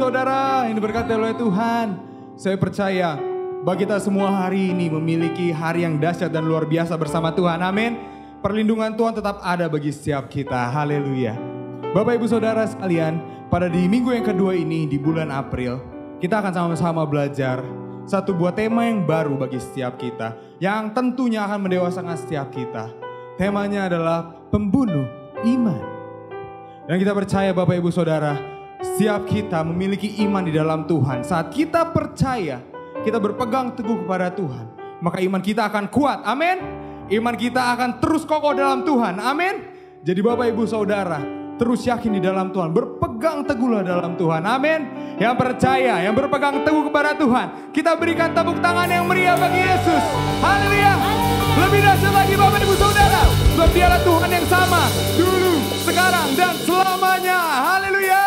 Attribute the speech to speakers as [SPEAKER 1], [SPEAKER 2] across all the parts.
[SPEAKER 1] saudara yang diberkati oleh Tuhan, saya percaya bagi kita semua hari ini memiliki hari yang dahsyat dan luar biasa bersama Tuhan. Amin. Perlindungan Tuhan tetap ada bagi setiap kita. Haleluya. Bapak Ibu Saudara sekalian, pada di minggu yang kedua ini di bulan April, kita akan sama-sama belajar satu buah tema yang baru bagi setiap kita, yang tentunya akan mendewasakan setiap kita. Temanya adalah pembunuh iman. Dan kita percaya Bapak Ibu Saudara, setiap kita memiliki iman di dalam Tuhan. Saat kita percaya, kita berpegang teguh kepada Tuhan, maka iman kita akan kuat. Amin. Iman kita akan terus kokoh dalam Tuhan. Amin. Jadi Bapak Ibu Saudara, terus yakin di dalam Tuhan, berpegang teguhlah dalam Tuhan. Amin. Yang percaya, yang berpegang teguh kepada Tuhan, kita berikan tepuk tangan yang meriah bagi Yesus. Haleluya. Lebih dahsyat lagi Bapak Ibu Saudara, sebab Dialah Tuhan yang sama dulu, sekarang dan selamanya. Haleluya.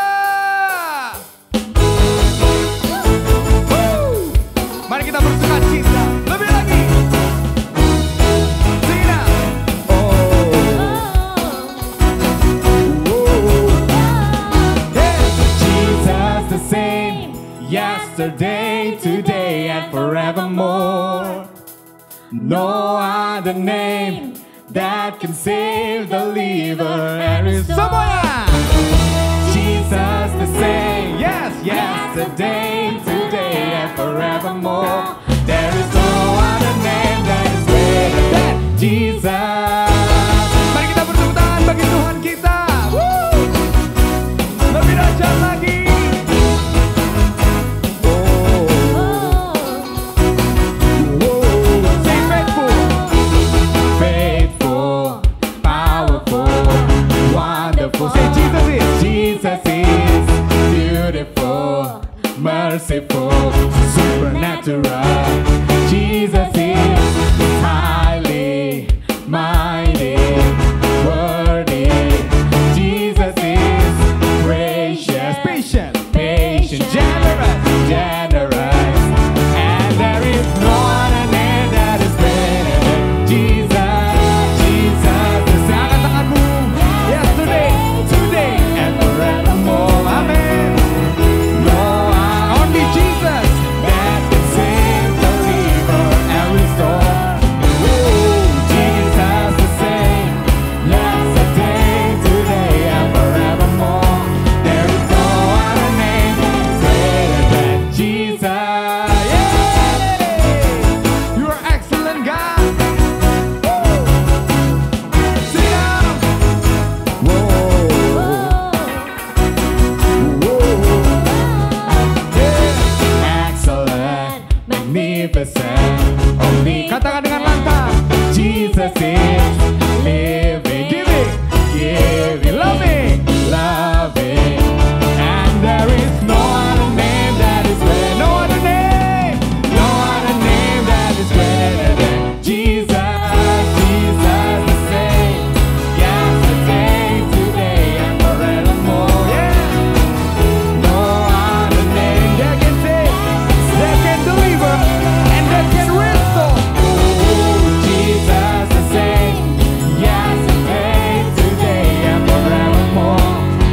[SPEAKER 1] Mari kita bersuka cita lebih lagi. Sina.
[SPEAKER 2] Jesus the same, yesterday, today, and forevermore. No other name that can save the believer and restore. Jesus the same,
[SPEAKER 1] Yes, yes.
[SPEAKER 2] yesterday, today, and forevermore. There is no other name that is greater than Jesus.
[SPEAKER 1] Mari kita bertepuk tangan bagi Tuhan kita. Woo! Lebih dahsyat lagi. Say faithful.
[SPEAKER 2] Faithful, powerful, wonderful.
[SPEAKER 1] Say Jesus is.
[SPEAKER 2] Jesus is beautiful, merciful, supernatural. Jesus is highly mighty, worthy. Jesus is gracious,
[SPEAKER 1] Patient.
[SPEAKER 2] patient, generous, generous. And there is no other name that is greater than Jesus. Jesus is
[SPEAKER 1] Angkat tanganmu. Yesterday, today,
[SPEAKER 2] and forevermore.
[SPEAKER 1] amen.
[SPEAKER 2] No
[SPEAKER 1] Only Jesus.
[SPEAKER 2] that can save the believer and restore. Jesus the same, yesterday, today, and forevermore. There is no other name greater than Jesus.
[SPEAKER 1] You are excellent, God. Sing out.
[SPEAKER 2] Excellent, magnificent, only
[SPEAKER 1] Katakan dengan lantang.
[SPEAKER 2] Jesus is living,
[SPEAKER 1] Giving.
[SPEAKER 2] giving, loving, loving, and there is no other name that is greater,
[SPEAKER 1] No other name.
[SPEAKER 2] no other name that is greater than Jesus. Jesus the same, yesterday, today, and forevermore. No other name
[SPEAKER 1] That can save, that can deliver, and that can restore.
[SPEAKER 2] Jesus the same, yesterday, today, and forevermore.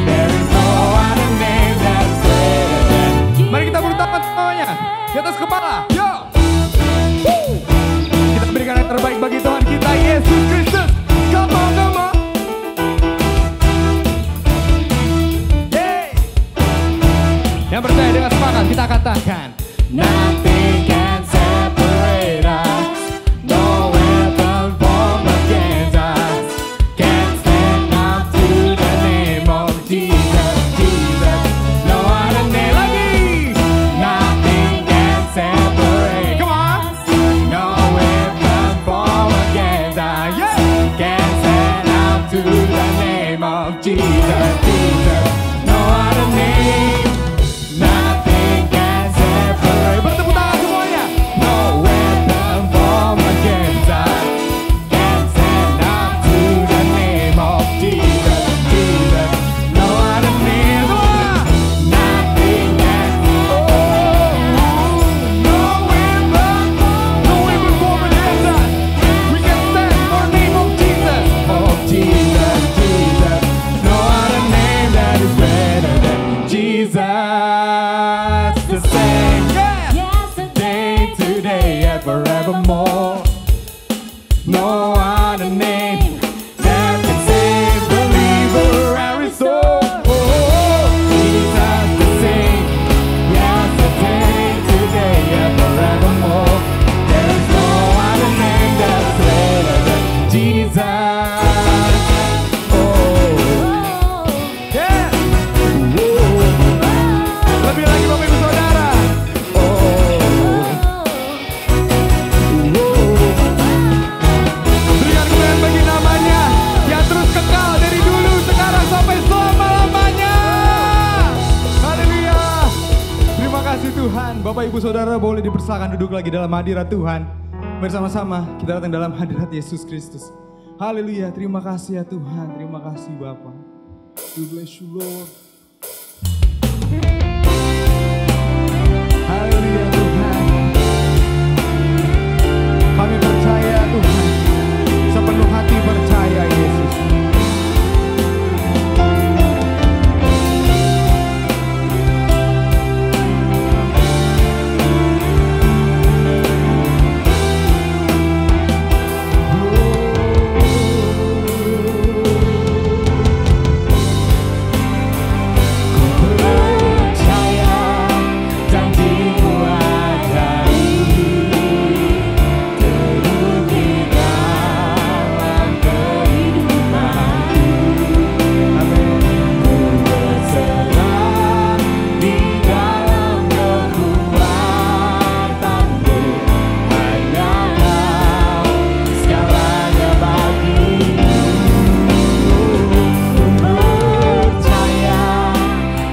[SPEAKER 2] There is no other name that's greater than.
[SPEAKER 1] Mari kita beri tangan semuanya di atas kepala. Yo. Woo. Kita berikan yang terbaik bagi Tuhan kita Yesus Kristus. Come on, come on. Hey. Yang percaya dengan semangat kita katakan.
[SPEAKER 2] Nothing can separate us. No weapon formed against us can stand up to the name of Jesus. Jesus, no other name.
[SPEAKER 1] Lagi.
[SPEAKER 2] Nothing can separate.
[SPEAKER 1] Come on.
[SPEAKER 2] No weapon formed against us
[SPEAKER 1] Yeah.
[SPEAKER 2] can stand up to the name of Jesus. Jesus, no other name. Nothing can separate. the same.
[SPEAKER 1] Yes.
[SPEAKER 2] Yesterday, today, and forevermore. No other name that can save, believer, and restore. Jesus the same. Yesterday, today, and forevermore. There is no other name that's greater than Jesus.
[SPEAKER 1] Yes. Lebih lagi Bapak Ibu Saudara. Berikan kemuliaan bagi namanya yang terus kekal dari dulu, sekarang sampai selama-lamanya. Haleluya. Terima kasih Tuhan. Bapak Ibu Saudara boleh dipersilakan duduk lagi dalam hadirat Tuhan. Bersama-sama kita datang dalam hadirat Yesus Kristus. Haleluya. Terima kasih ya Tuhan. Terima kasih Bapak. We bless you Lord. Haleluya Tuhan. Kami percaya Tuhan. Sepenuh hati percaya Yesus.
[SPEAKER 2] Percaya janjimu ajaib, teruji dalam kehidupanku. Ku berserah di dalam kekuatanmu, hanya Kau segalanya bagiku. Ku percaya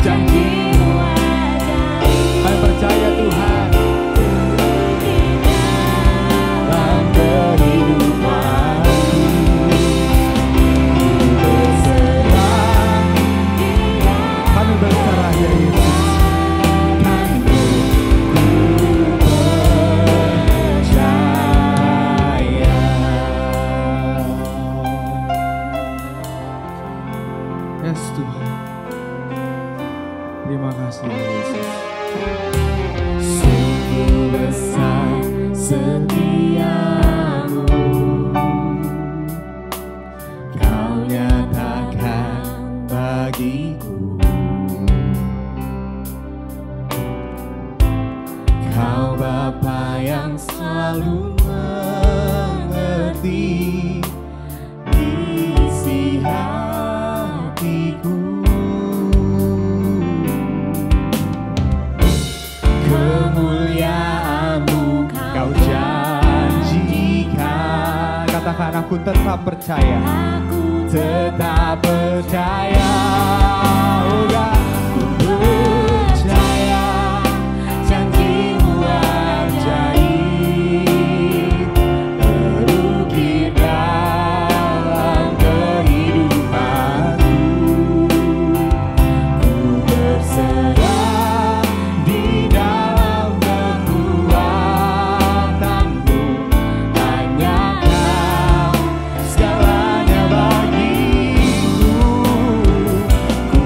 [SPEAKER 2] janjimu ajaib,
[SPEAKER 1] Kami percaya Tuhan.
[SPEAKER 2] dalam kehidupanku. Ku berserah
[SPEAKER 1] Kami berserah ya Yesus. Yes Tuhan. Terima kasih ya Yesus.
[SPEAKER 2] Sungguh besar setiamu, Kau nyatakan bagiku. Kau Bapa yang selalu mengerti isi hatiku. Kemuliaan-Mu Kau janjikan.
[SPEAKER 1] Katakan aku tetap percaya.
[SPEAKER 2] Aku tetap percaya. Oh God, ku percaya janjimu ajaib, terukir dalam kehidupanku. Ku berserah di dalam kekuatanmu, hanya Kau segalanya bagiku. Ku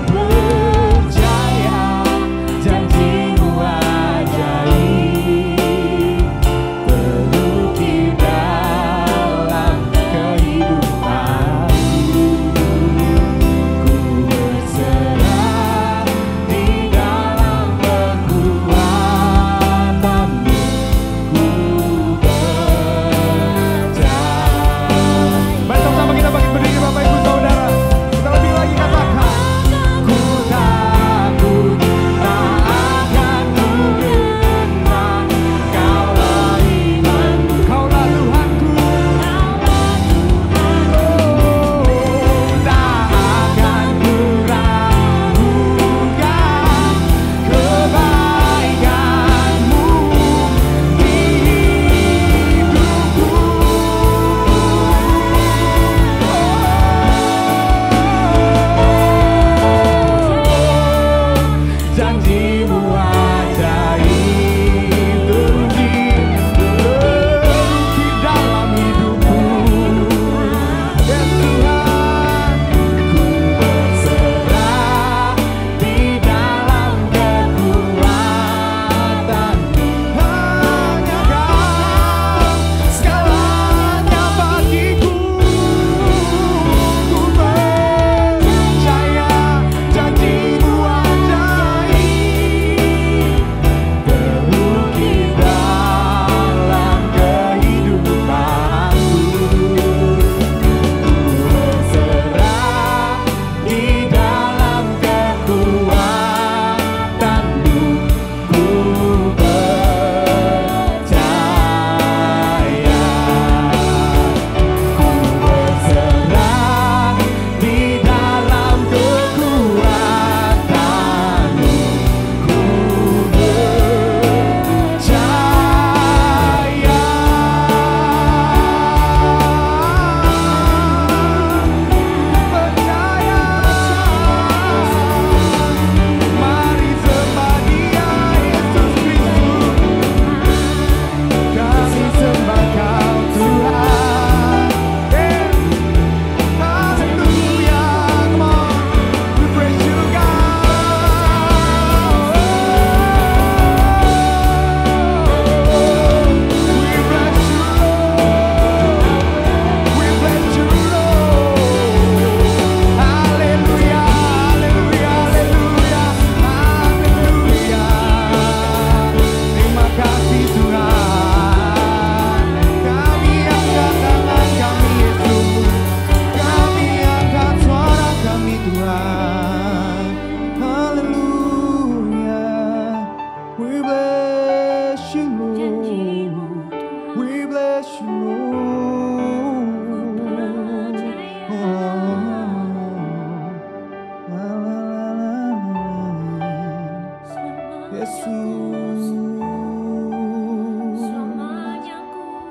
[SPEAKER 1] Yesus.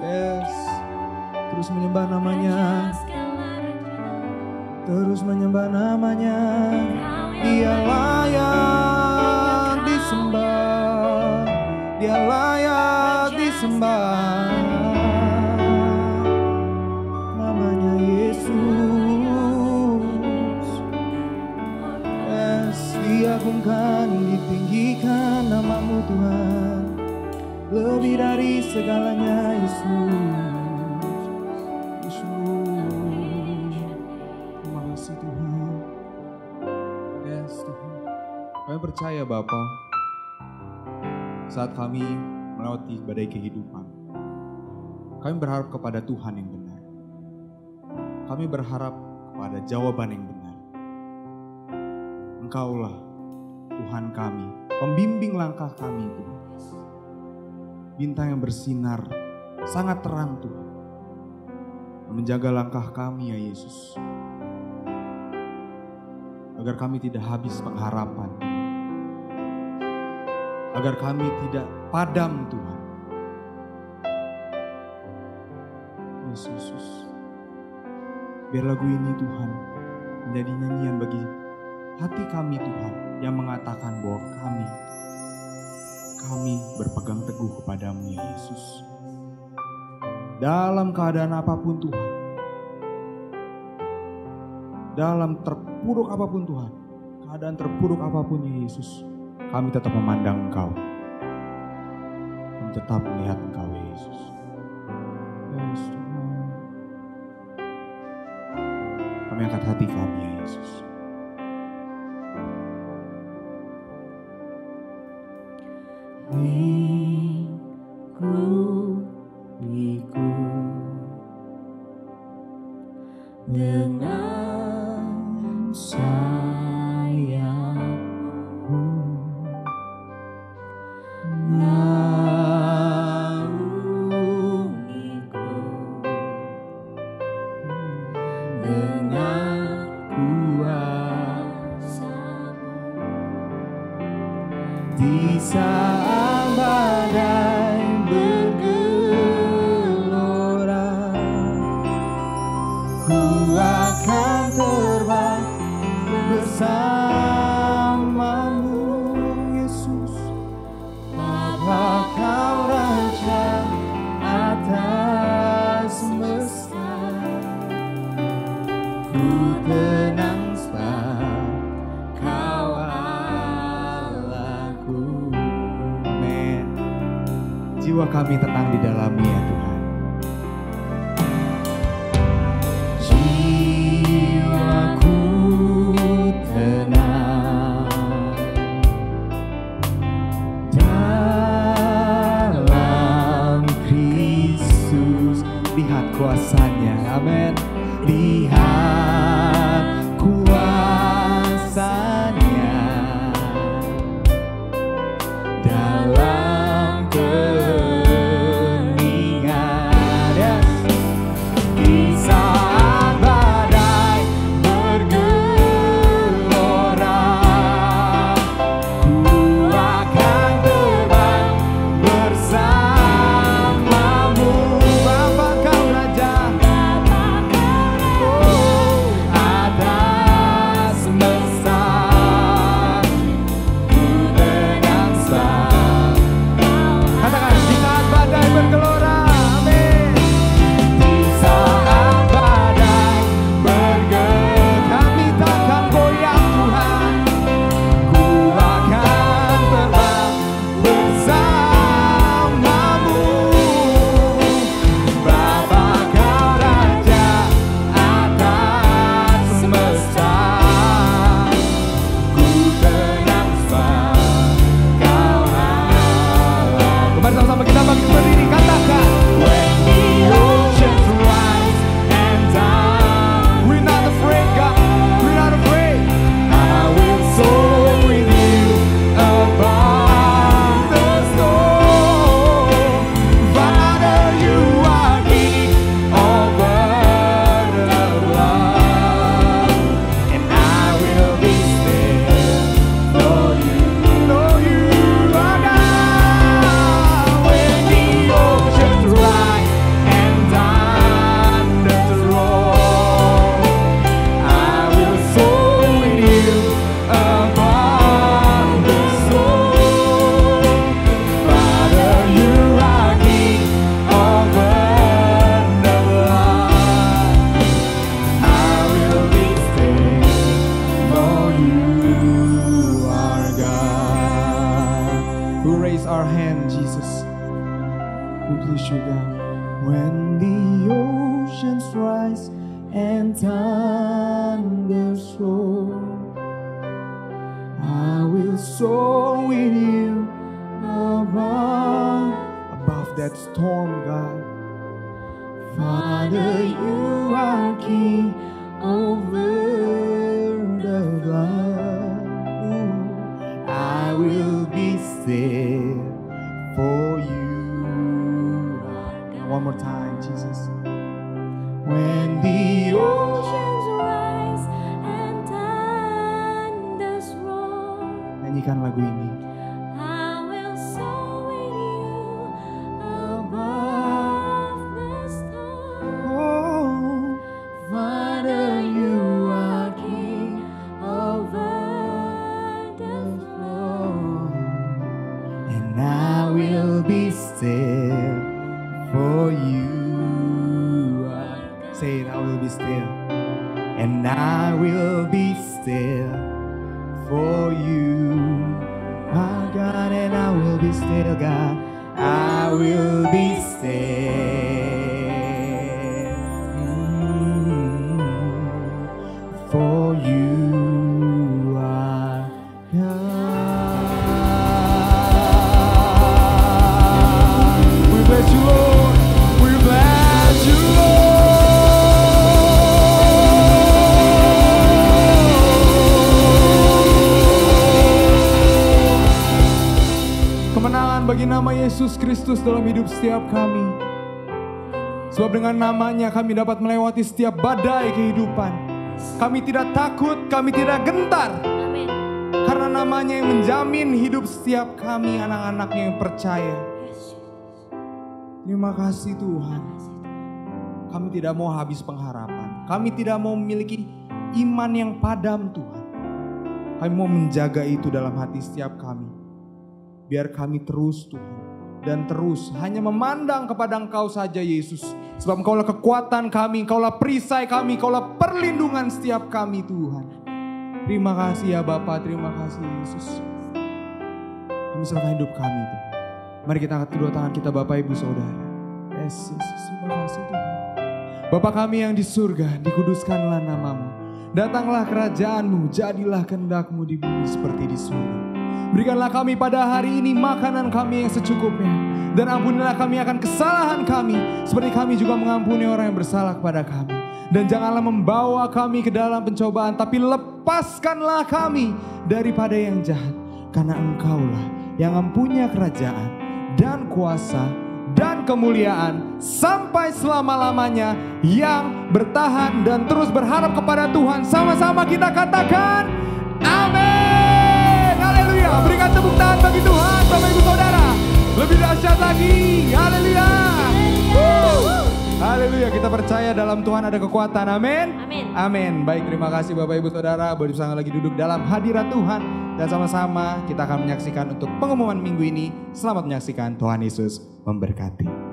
[SPEAKER 1] Yes. Terus menyembah namanya. Terus menyembah namanya. Dia layak disembah. Dia layak disembah. Namanya Yesus. Yes, diagungkan, ditinggikan namamu Tuhan. Lebih dari segalanya Yesus. Terima kasih Tuhan. Yes Tuhan. Kami percaya Bapa, saat kami melewati badai kehidupan, kami berharap kepada Tuhan yang benar. Kami berharap kepada jawaban yang benar. Engkaulah Tuhan kami, pembimbing langkah kami Tuhan. Bintang yang bersinar sangat terang Tuhan, menjaga langkah kami ya Yesus, agar kami tidak habis pengharapan, agar kami tidak padam Tuhan. Yesus, biar lagu ini Tuhan menjadi nyanyian bagi hati kami Tuhan, yang mengatakan bahwa kami berpegang teguh kepadamu ya Yesus. Dalam keadaan apapun Tuhan, dalam terpuruk apapun Tuhan, keadaan terpuruk apapun ya Yesus, kami tetap memandang Engkau. Kami tetap melihat Engkau ya Yesus. Yes, Tuhan. Kami angkat hati kami ya Yesus.
[SPEAKER 2] Dengan sayapmu, naungiku dengan kuasa-Mu di saat badai bergelora. Ku akan terbang bersamamu Yesus, Bapa Kau Raja atas semesta. Ku tenang sebab Kau Allahku.
[SPEAKER 1] Amin. Jiwa kami tenang di dalamnya ya Tuhan.
[SPEAKER 2] Jiwaku tenang dalam Kristus.
[SPEAKER 1] Lihat kuasanya, amin.
[SPEAKER 2] Lihat kuasa-Nya dalam keningan. Di saat badai bergelora, ku akan terbang bersamamu.
[SPEAKER 1] Bapa Kau Raja,
[SPEAKER 2] Bapa Kau Raja
[SPEAKER 1] We raise our hand, Jesus. We please you, God. When the oceans rise and thunders roar, I will soar with you above that storm, God. Father, you are king over the blood. I will be still for you. One more time, Jesus. When the oceans rise and thunders roar, nyanyikan lagu ini. I will soar with you above the storm. Oh, Father, you are king over the throne, and I will be still for you. Say it, I will be still. And I will be still for you. My God, and I will be still, God. I will be still for you, our God. We bless you, Lord. We bless you, Lord. Kemenangan bagi nama Yesus Kristus dalam hidup setiap kami. Sebab dengan namanya kami dapat melewati setiap badai kehidupan. Kami tidak takut, kami tidak gentar.
[SPEAKER 3] Amin.
[SPEAKER 1] Karena namanya yang menjamin hidup setiap kami, anak-anaknya yang percaya. Terima kasih Tuhan. Kami tidak mau habis pengharapan. Kami tidak mau memiliki iman yang padam Tuhan. Kami mau menjaga itu dalam hati setiap kami. Biar kami terus Tuhan. Dan terus hanya memandang kepada Engkau saja Yesus. Sebab Engkaulah kekuatan kami, Engkaulah perisai kami, Engkaulah perlindungan setiap kami Tuhan. Terima kasih ya Bapa, terima kasih Yesus. Kami serahkan hidup kami Tuhan. Mari kita angkat kedua tangan kita Bapak Ibu Saudara. Yesus, terima kasih Tuhan. Bapa kami yang di surga, dikuduskanlah namamu. Datanglah kerajaanmu, jadilah kehendak-Mu di bumi seperti di surga. Berikanlah kami pada hari ini makanan kami yang secukupnya. Dan ampunilah kami akan kesalahan kami, seperti kami juga mengampuni orang yang bersalah kepada kami. Dan janganlah membawa kami ke dalam pencobaan, tapi lepaskanlah kami daripada yang jahat. Karena Engkaulah yang mempunyai kerajaan dan kuasa dan kemuliaan sampai selama-lamanya, yang bertahan dan terus berharap kepada Tuhan. Sama-sama kita katakan amin. Haleluya. Berikan tepuk tangan bagi Tuhan Bapak Ibu Saudara. Lebih dahsyat lagi. Haleluya. Haleluya. Kita percaya dalam Tuhan ada kekuatan. Amin.
[SPEAKER 3] Amin.
[SPEAKER 1] Amin. Baik, terima kasih Bapak Ibu Saudara. Boleh bersama lagi duduk dalam hadirat Tuhan. Dan sama-sama kita akan menyaksikan untuk pengumuman minggu ini. Selamat menyaksikan. Tuhan Yesus memberkati.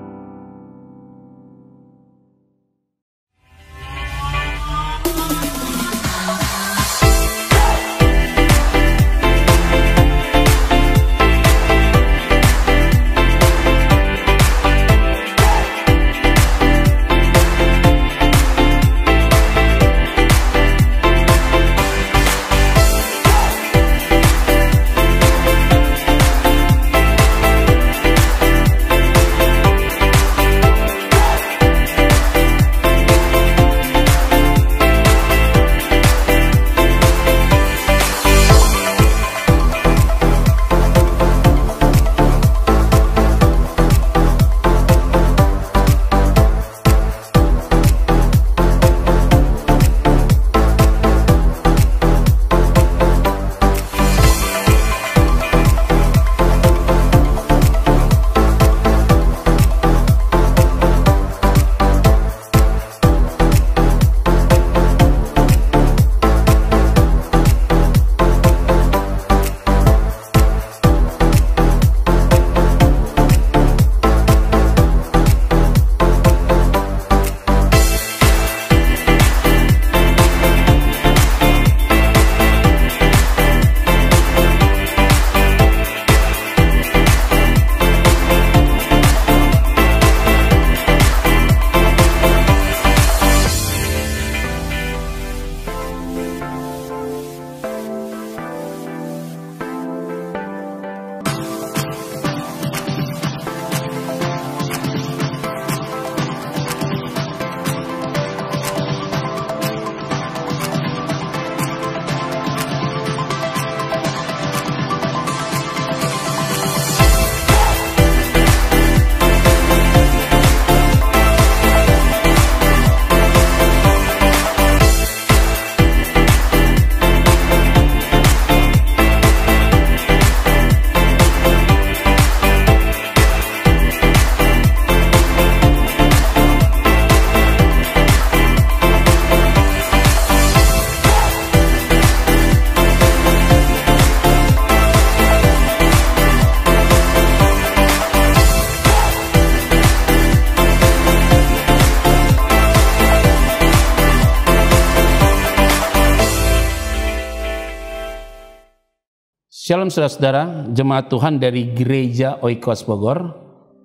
[SPEAKER 3] Shalom saudara-saudara, jemaat Tuhan dari Gereja Oikos Bogor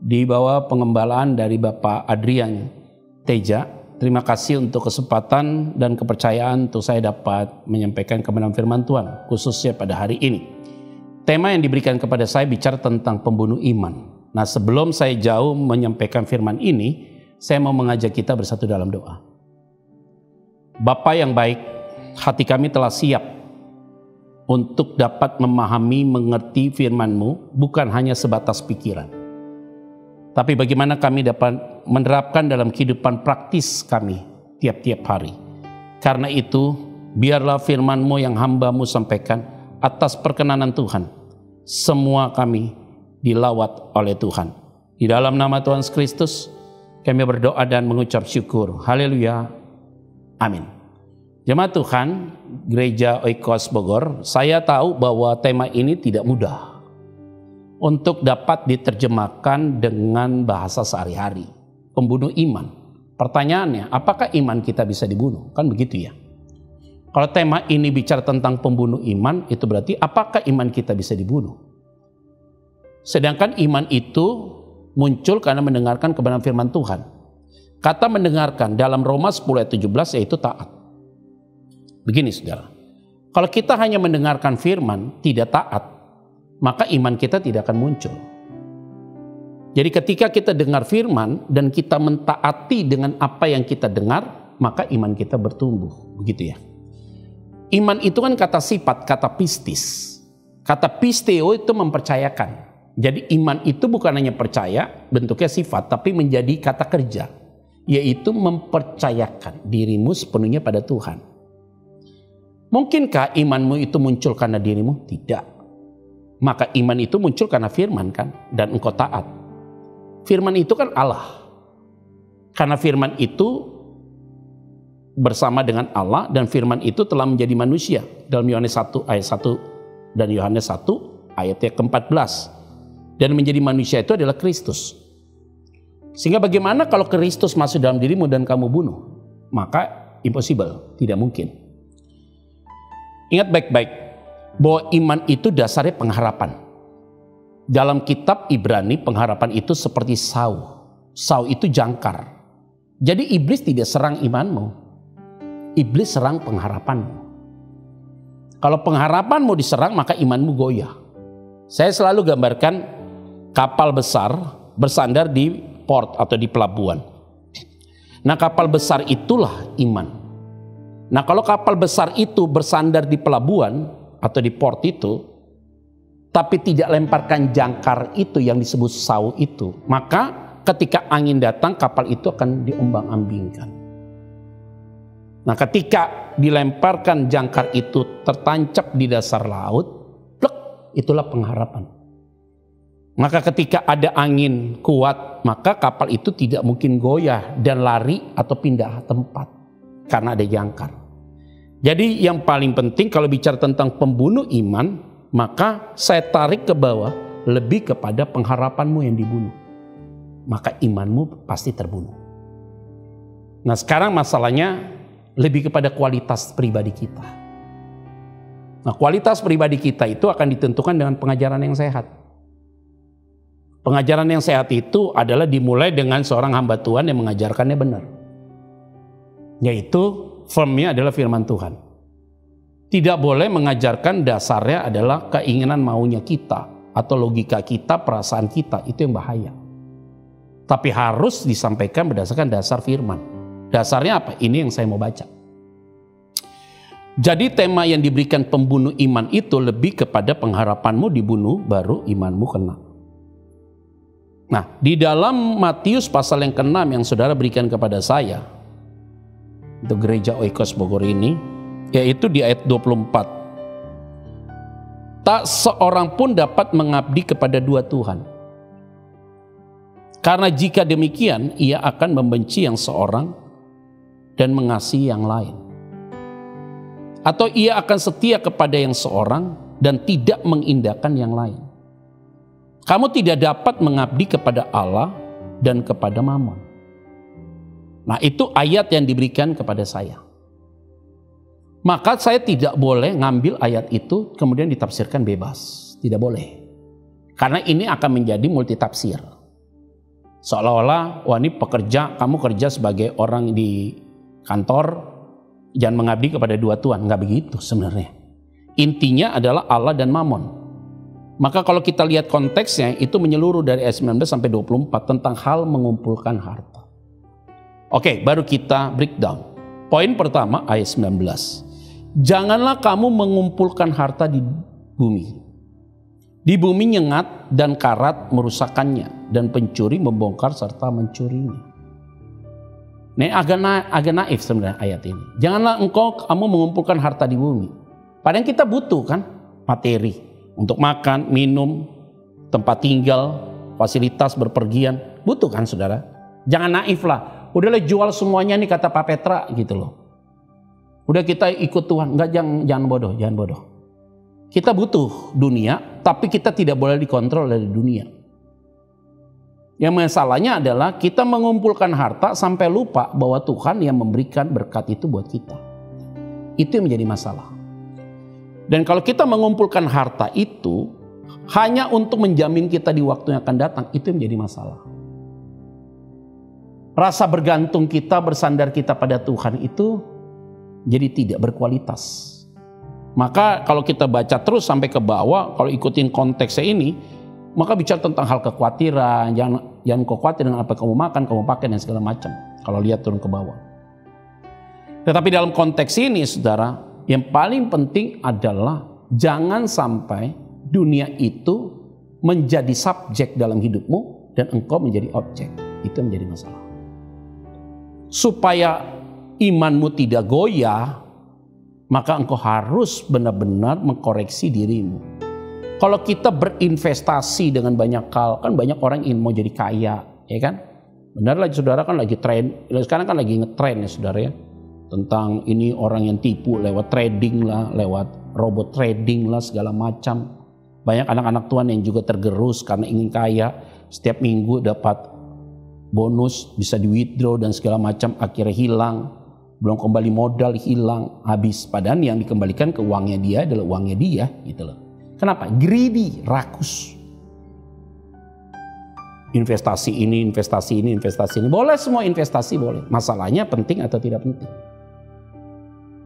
[SPEAKER 3] di bawah pengembalaan dari Bapak Adrian Teja. Terima kasih untuk kesempatan dan kepercayaan untuk saya dapat menyampaikan kebenaran firman Tuhan, khususnya pada hari ini. Tema yang diberikan kepada saya bicara tentang pembunuh iman. Nah, sebelum saya jauh menyampaikan firman ini, saya mau mengajak kita bersatu dalam doa. Bapa yang baik, hati kami telah siap untuk dapat memahami, mengerti firman-Mu, bukan hanya sebatas pikiran. Tapi bagaimana kami dapat menerapkan dalam kehidupan praktis kami tiap-tiap hari. Karena itu, biarlah firman-Mu yang hamba-Mu sampaikan atas perkenanan Tuhan. Semua kami dilawat oleh Tuhan. Di dalam nama Tuhan Yesus Kristus, kami berdoa dan mengucap syukur. Haleluya. Amin. Jemaat Tuhan, Gereja Oikos Bogor, saya tahu bahwa tema ini tidak mudah untuk dapat diterjemahkan dengan bahasa sehari-hari. Pembunuh iman. Pertanyaannya, apakah iman kita bisa dibunuh? Kan begitu ya. Kalau tema ini bicara tentang pembunuh iman, itu berarti apakah iman kita bisa dibunuh? Sedangkan iman itu muncul karena mendengarkan kebenaran firman Tuhan. Kata mendengarkan dalam Roma 10 ayat 17 yaitu taat. Begini saudara, kalau kita hanya mendengarkan firman, tidak taat, maka iman kita tidak akan muncul. Jadi ketika kita dengar firman dan kita mentaati dengan apa yang kita dengar, maka iman kita bertumbuh. Begitu ya. Iman itu kan kata sifat, kata pistis. Kata pisteo itu mempercayakan. Jadi iman itu bukan hanya percaya, bentuknya sifat, tapi menjadi kata kerja. Yaitu mempercayakan dirimu sepenuhnya pada Tuhan. Mungkinkah imanmu itu muncul karena dirimu? Tidak. Maka iman itu muncul karena firman kan, dan engkau taat. Firman itu kan Allah. Karena firman itu bersama dengan Allah dan firman itu telah menjadi manusia. Dalam Yohanes 1 ayat 1 dan Yohanes 1 ayat ke-14. Dan menjadi manusia itu adalah Kristus. Sehingga bagaimana kalau Kristus masuk dalam dirimu dan kamu bunuh? Maka impossible, tidak mungkin. Ingat baik-baik bahwa iman itu dasarnya pengharapan. Dalam kitab Ibrani pengharapan itu seperti sau. Sau itu jangkar. Jadi iblis tidak serang imanmu. Iblis serang pengharapanmu. Kalau pengharapanmu diserang maka imanmu goyah. Saya selalu gambarkan kapal besar bersandar di port atau di pelabuhan. Nah, kapal besar itulah iman. Nah, kalau kapal besar itu bersandar di pelabuhan atau di port itu, tapi tidak lemparkan jangkar itu yang disebut sau itu, maka ketika angin datang kapal itu akan diombang-ambingkan. Nah, ketika dilemparkan jangkar itu tertancap di dasar laut, plek, itulah pengharapan. Maka ketika ada angin kuat, maka kapal itu tidak mungkin goyah dan lari atau pindah tempat karena ada jangkar. Jadi yang paling penting kalau bicara tentang pembunuh iman, maka saya tarik ke bawah lebih kepada pengharapanmu yang dibunuh. Maka imanmu pasti terbunuh. Nah, sekarang masalahnya lebih kepada kualitas pribadi kita. Nah, kualitas pribadi kita itu akan ditentukan dengan pengajaran yang sehat. Pengajaran yang sehat itu adalah dimulai dengan seorang hamba Tuhan yang mengajarkannya benar. Yaitu firmnya adalah firman Tuhan. Tidak boleh mengajarkan dasarnya adalah keinginan maunya kita atau logika kita, perasaan kita, itu yang bahaya. Tapi harus disampaikan berdasarkan dasar firman. Dasarnya apa? Ini yang saya mau baca. Jadi tema yang diberikan pembunuh iman itu lebih kepada pengharapanmu dibunuh baru imanmu kena. Nah, di dalam Matius pasal yang ke-6 yang saudara berikan kepada saya untuk Gereja Oikos Bogor ini, yaitu di ayat 24. Tak seorang pun dapat mengabdi kepada dua Tuhan. Karena jika demikian, ia akan membenci yang seorang dan mengasihi yang lain. Atau ia akan setia kepada yang seorang dan tidak mengindahkan yang lain. Kamu tidak dapat mengabdi kepada Allah dan kepada Mammon. Nah, itu ayat yang diberikan kepada saya. Maka saya tidak boleh ngambil ayat itu kemudian ditafsirkan bebas. Tidak boleh. Karena ini akan menjadi multitafsir. Seolah-olah, wah ini pekerja, kamu kerja sebagai orang di kantor, jangan mengabdi kepada dua Tuhan. Nggak begitu sebenarnya. Intinya adalah Allah dan Mammon. Maka kalau kita lihat konteksnya, itu menyeluruh dari ayat 19 sampai 24 tentang hal mengumpulkan harta. Oke, baru kita breakdown. Poin pertama ayat 19. Janganlah kamu mengumpulkan harta di bumi. Di bumi nyengat dan karat merusakkannya, dan pencuri membongkar serta mencurinya. Ini agak naif sebenarnya ayat ini. Janganlah kamu mengumpulkan harta di bumi. Padahal kita butuh kan materi untuk makan, minum, tempat tinggal, fasilitas berpergian. Butuh kan saudara? Jangan naif lah. Udahlah jual semuanya nih kata Pak Petra gitu loh. Udah kita ikut Tuhan. Enggak, jangan bodoh, jangan bodoh. Kita butuh dunia, tapi kita tidak boleh dikontrol dari dunia. Yang masalahnya adalah kita mengumpulkan harta sampai lupa bahwa Tuhan yang memberikan berkat itu buat kita. Itu yang menjadi masalah. Dan kalau kita mengumpulkan harta itu hanya untuk menjamin kita di waktu yang akan datang, itu yang menjadi masalah. Rasa bergantung kita, bersandar kita pada Tuhan itu jadi tidak berkualitas. Maka kalau kita baca terus sampai ke bawah, kalau ikutin konteksnya ini, maka bicara tentang hal kekhawatiran, jangan kau khawatir dengan apa kamu makan, kamu pakai dan segala macam. Kalau lihat turun ke bawah. Tetapi dalam konteks ini saudara, yang paling penting adalah jangan sampai dunia itu menjadi subjek dalam hidupmu dan engkau menjadi objek. Itu menjadi masalah. Supaya imanmu tidak goyah, maka engkau harus benar-benar mengkoreksi dirimu. Kalau kita berinvestasi dengan banyak hal, kan banyak orang ingin mau jadi kaya, ya kan? Benar lagi saudara, kan lagi tren, sekarang kan lagi ngetren ya saudara ya. Tentang ini orang yang tipu lewat trading lah, lewat robot trading lah, segala macam. Banyak anak-anak Tuhan yang juga tergerus karena ingin kaya. Setiap minggu dapat bonus, bisa di withdraw dan segala macam, akhirnya hilang. Belum kembali modal, hilang, habis. Padahal yang dikembalikan ke uangnya dia adalah uangnya dia gitu loh. Kenapa? Greedy, rakus. Investasi ini, investasi ini, investasi ini. Boleh semua investasi boleh. Masalahnya penting atau tidak penting.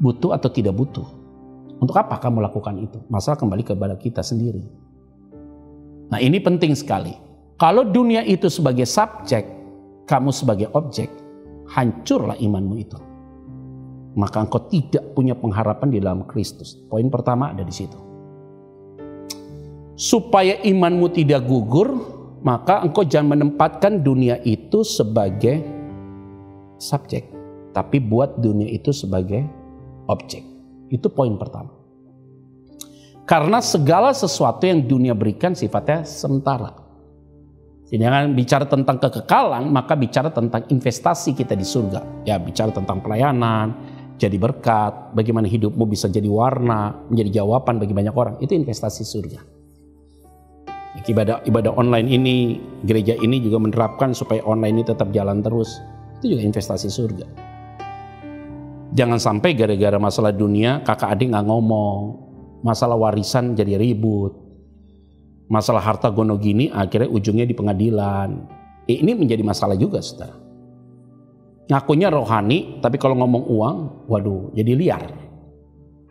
[SPEAKER 3] Butuh atau tidak butuh. Untuk apa kamu lakukan itu? Masalah kembali kepada kita sendiri. Nah ini penting sekali. Kalau dunia itu sebagai subjek, kamu sebagai objek, hancurlah imanmu itu. Maka engkau tidak punya pengharapan di dalam Kristus. Poin pertama ada di situ. Supaya imanmu tidak gugur, maka engkau jangan menempatkan dunia itu sebagai subjek, tapi buat dunia itu sebagai objek. Itu poin pertama. Karena segala sesuatu yang dunia berikan sifatnya sementara. Jangan bicara tentang kekekalan, maka bicara tentang investasi kita di surga. Ya, bicara tentang pelayanan, jadi berkat, bagaimana hidupmu bisa jadi warna, menjadi jawaban bagi banyak orang. Itu investasi surga. Ibadah online ini, gereja ini juga menerapkan supaya online ini tetap jalan terus. Itu juga investasi surga. Jangan sampai gara-gara masalah dunia kakak adik nggak ngomong, masalah warisan jadi ribut, masalah harta gono gini akhirnya ujungnya di pengadilan. Ini menjadi masalah juga saudara. Ngakunya rohani, tapi kalau ngomong uang, waduh jadi liar.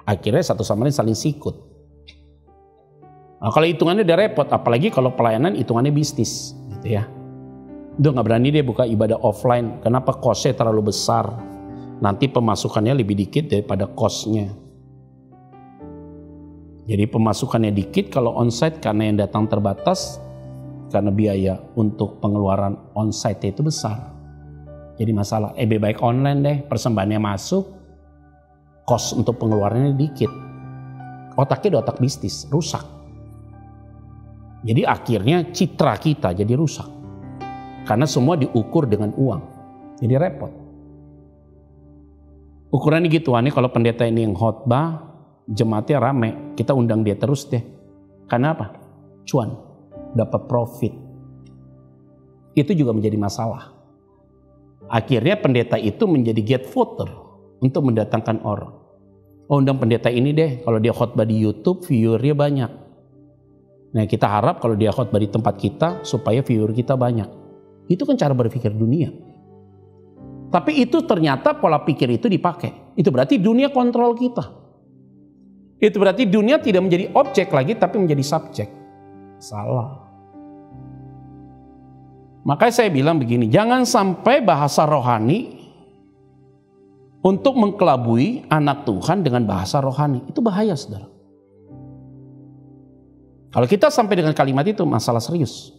[SPEAKER 3] Akhirnya satu sama lain saling sikut. Nah, kalau hitungannya udah repot, apalagi kalau pelayanan hitungannya bisnis, gitu ya. Udah nggak berani dia buka ibadah offline. Kenapa? Kosnya terlalu besar. Nanti pemasukannya lebih dikit daripada kosnya. Jadi pemasukannya dikit kalau onsite karena yang datang terbatas, karena biaya untuk pengeluaran onsite itu besar. Jadi masalah, lebih baik online deh, persembahannya masuk, kos untuk pengeluarannya dikit. Otaknya udah otak bisnis, rusak. Jadi akhirnya citra kita jadi rusak. Karena semua diukur dengan uang. Jadi repot. Ukurannya gitu, nih kalau pendeta ini yang khotbah, jemaatnya rame, kita undang dia terus deh. Karena apa? Cuan, dapat profit. Itu juga menjadi masalah. Akhirnya pendeta itu menjadi get voter untuk mendatangkan orang. Oh, undang pendeta ini deh, kalau dia khotbah di YouTube viewernya banyak. Nah, kita harap kalau dia khotbah di tempat kita supaya viewer kita banyak. Itu kan cara berpikir dunia. Tapi itu ternyata pola pikir itu dipakai. Itu berarti dunia kontrol kita. Itu berarti dunia tidak menjadi objek lagi tapi menjadi subjek. Salah. Makanya saya bilang begini, jangan sampai bahasa rohani untuk mengkelabui anak Tuhan dengan bahasa rohani. Itu bahaya, saudara. Kalau kita sampai dengan kalimat itu, masalah serius.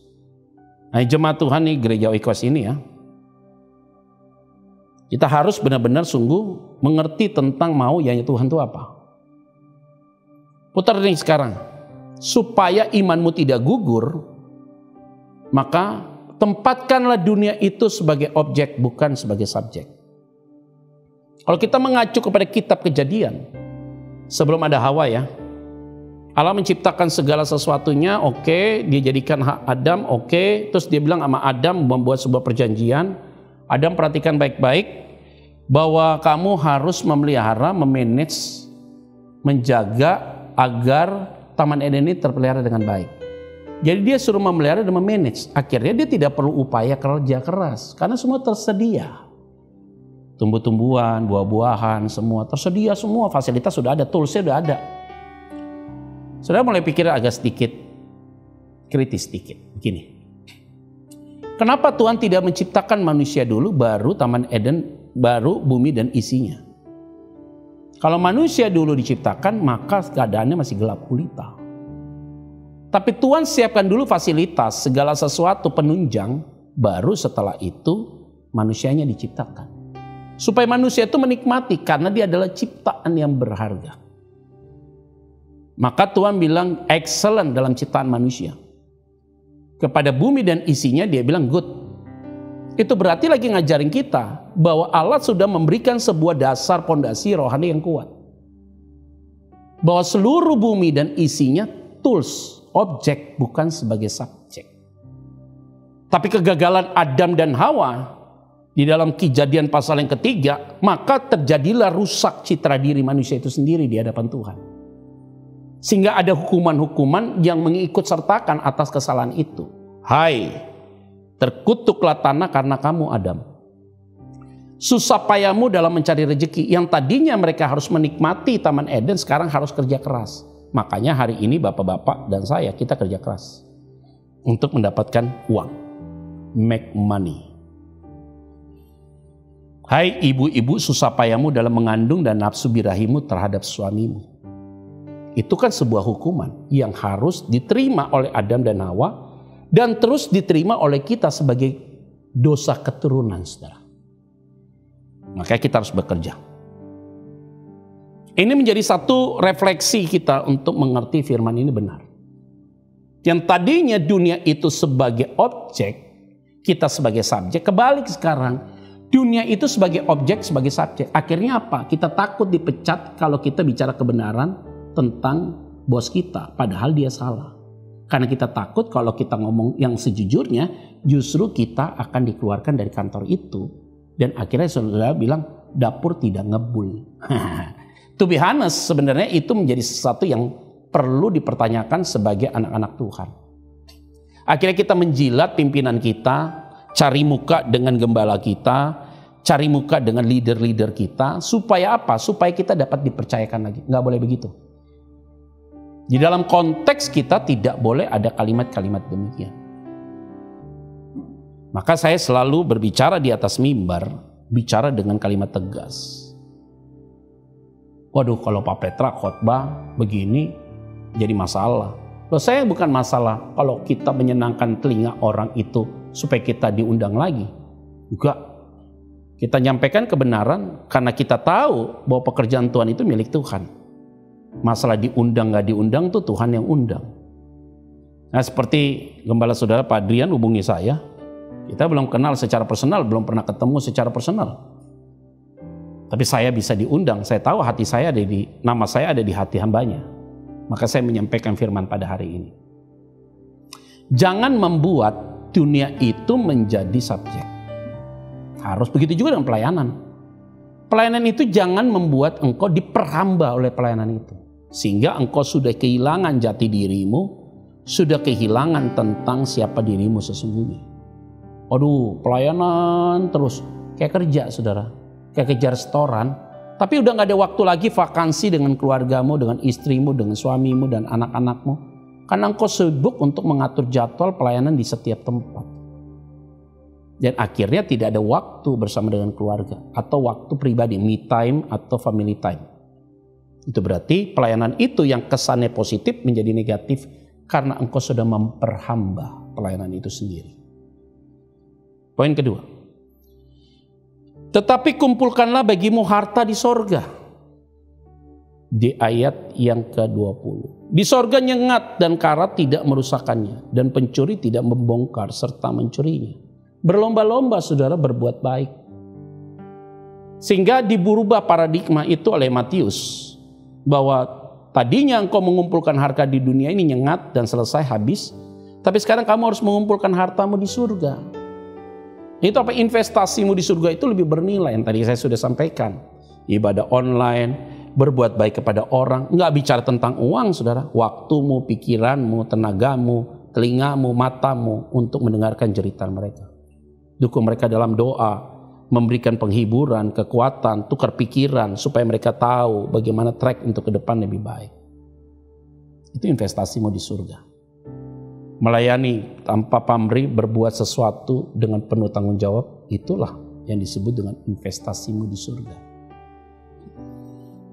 [SPEAKER 3] Nah, jemaat Tuhan nih, gereja Oikos ini ya, kita harus benar-benar sungguh mengerti tentang mau ya Tuhan itu apa. Putar nih sekarang, supaya imanmu tidak gugur, maka tempatkanlah dunia itu sebagai objek, bukan sebagai subjek. Kalau kita mengacu kepada kitab Kejadian, sebelum ada Hawa ya, Allah menciptakan segala sesuatunya, oke, dia jadikan Adam, oke, terus dia bilang sama Adam membuat sebuah perjanjian. Adam perhatikan baik-baik bahwa kamu harus memelihara, memanage, menjaga agar Taman Eden ini terpelihara dengan baik. Jadi dia suruh memelihara dan memanage. Akhirnya dia tidak perlu upaya kerja keras karena semua tersedia. Tumbuh-tumbuhan, buah-buahan, semua tersedia, semua fasilitas sudah ada, toolsnya sudah ada. Saudara mulai pikir agak sedikit kritis sedikit. Begini, kenapa Tuhan tidak menciptakan manusia dulu, baru Taman Eden, baru bumi dan isinya? Kalau manusia dulu diciptakan, maka keadaannya masih gelap gulita. Tapi Tuhan siapkan dulu fasilitas, segala sesuatu penunjang, baru setelah itu manusianya diciptakan. Supaya manusia itu menikmati karena dia adalah ciptaan yang berharga. Maka Tuhan bilang excellent dalam ciptaan manusia. Kepada bumi dan isinya dia bilang good. Itu berarti lagi ngajarin kita bahwa Allah sudah memberikan sebuah dasar pondasi rohani yang kuat. Bahwa seluruh bumi dan isinya tools, objek, bukan sebagai subjek. Tapi kegagalan Adam dan Hawa di dalam Kejadian pasal yang ketiga, maka terjadilah rusak citra diri manusia itu sendiri di hadapan Tuhan. Sehingga ada hukuman-hukuman yang mengikut sertakan atas kesalahan itu. Hai, terkutuklah tanah karena kamu Adam. Susah payamu dalam mencari rezeki. Yang tadinya mereka harus menikmati Taman Eden, sekarang harus kerja keras. Makanya hari ini bapak-bapak dan saya, kita kerja keras. Untuk mendapatkan uang. Make money. Hai ibu-ibu, susah payamu dalam mengandung dan nafsu birahimu terhadap suamimu. Itu kan sebuah hukuman yang harus diterima oleh Adam dan Hawa dan terus diterima oleh kita sebagai dosa keturunan, saudara. Makanya kita harus bekerja. Ini menjadi satu refleksi kita untuk mengerti firman ini benar. Yang tadinya dunia itu sebagai objek, kita sebagai subjek, kebalik sekarang. Dunia itu sebagai objek, sebagai subjek. Akhirnya apa? Kita takut dipecat kalau kita bicara kebenaran tentang bos kita. Padahal dia salah. Karena kita takut kalau kita ngomong yang sejujurnya, justru kita akan dikeluarkan dari kantor itu. Dan akhirnya saudara bilang, dapur tidak ngebul. To be honest, sebenarnya itu menjadi sesuatu yang perlu dipertanyakan sebagai anak-anak Tuhan. Akhirnya kita menjilat pimpinan kita, cari muka dengan gembala kita, cari muka dengan leader-leader kita, supaya apa? Supaya kita dapat dipercayakan lagi. Nggak boleh begitu. Di dalam konteks kita tidak boleh ada kalimat-kalimat demikian. Maka saya selalu berbicara di atas mimbar, bicara dengan kalimat tegas. Waduh, kalau Pak Petra khotbah begini jadi masalah. Loh, saya bukan masalah kalau kita menyenangkan telinga orang itu supaya kita diundang lagi. Juga kita nyampaikan kebenaran karena kita tahu bahwa pekerjaan Tuhan itu milik Tuhan. Masalah diundang gak diundang tuh Tuhan yang undang. Nah, seperti gembala saudara Pak Adrian hubungi saya. Kita belum kenal secara personal, belum pernah ketemu secara personal. Tapi saya bisa diundang, saya tahu hati saya ada di, nama saya ada di hati hambanya. Maka saya menyampaikan firman pada hari ini. Jangan membuat dunia itu menjadi subjek. Harus begitu juga dengan pelayanan. Pelayanan itu jangan membuat engkau diperhamba oleh pelayanan itu. Sehingga engkau sudah kehilangan jati dirimu, sudah kehilangan tentang siapa dirimu sesungguhnya. Aduh, pelayanan terus kayak kerja saudara, kayak kejar setoran. Tapi udah gak ada waktu lagi vakansi dengan keluargamu, dengan istrimu, dengan suamimu dan anak-anakmu. Karena engkau sibuk untuk mengatur jadwal pelayanan di setiap tempat. Dan akhirnya tidak ada waktu bersama dengan keluarga atau waktu pribadi, me time atau family time. Itu berarti pelayanan itu yang kesannya positif menjadi negatif karena engkau sudah memperhamba pelayanan itu sendiri. Poin kedua. Tetapi kumpulkanlah bagimu harta di sorga. Di ayat yang ke-20. Di sorga nyengat dan karat tidak merusakkannya. Dan pencuri tidak membongkar serta mencurinya. Berlomba-lomba saudara berbuat baik. Sehingga diberubah paradigma itu oleh Matius. Bahwa tadinya engkau mengumpulkan harta di dunia ini nyengat dan selesai habis. Tapi sekarang kamu harus mengumpulkan hartamu di surga. Itu apa? Investasimu di surga itu lebih bernilai. Yang tadi saya sudah sampaikan. Ibadah online, berbuat baik kepada orang. Enggak bicara tentang uang saudara. Waktumu, pikiranmu, tenagamu, telingamu, matamu untuk mendengarkan jeritan mereka. Dukung mereka dalam doa, memberikan penghiburan, kekuatan, tukar pikiran supaya mereka tahu bagaimana track untuk ke depan lebih baik. Itu investasimu di surga. Melayani tanpa pamrih, berbuat sesuatu dengan penuh tanggung jawab, itulah yang disebut dengan investasimu di surga.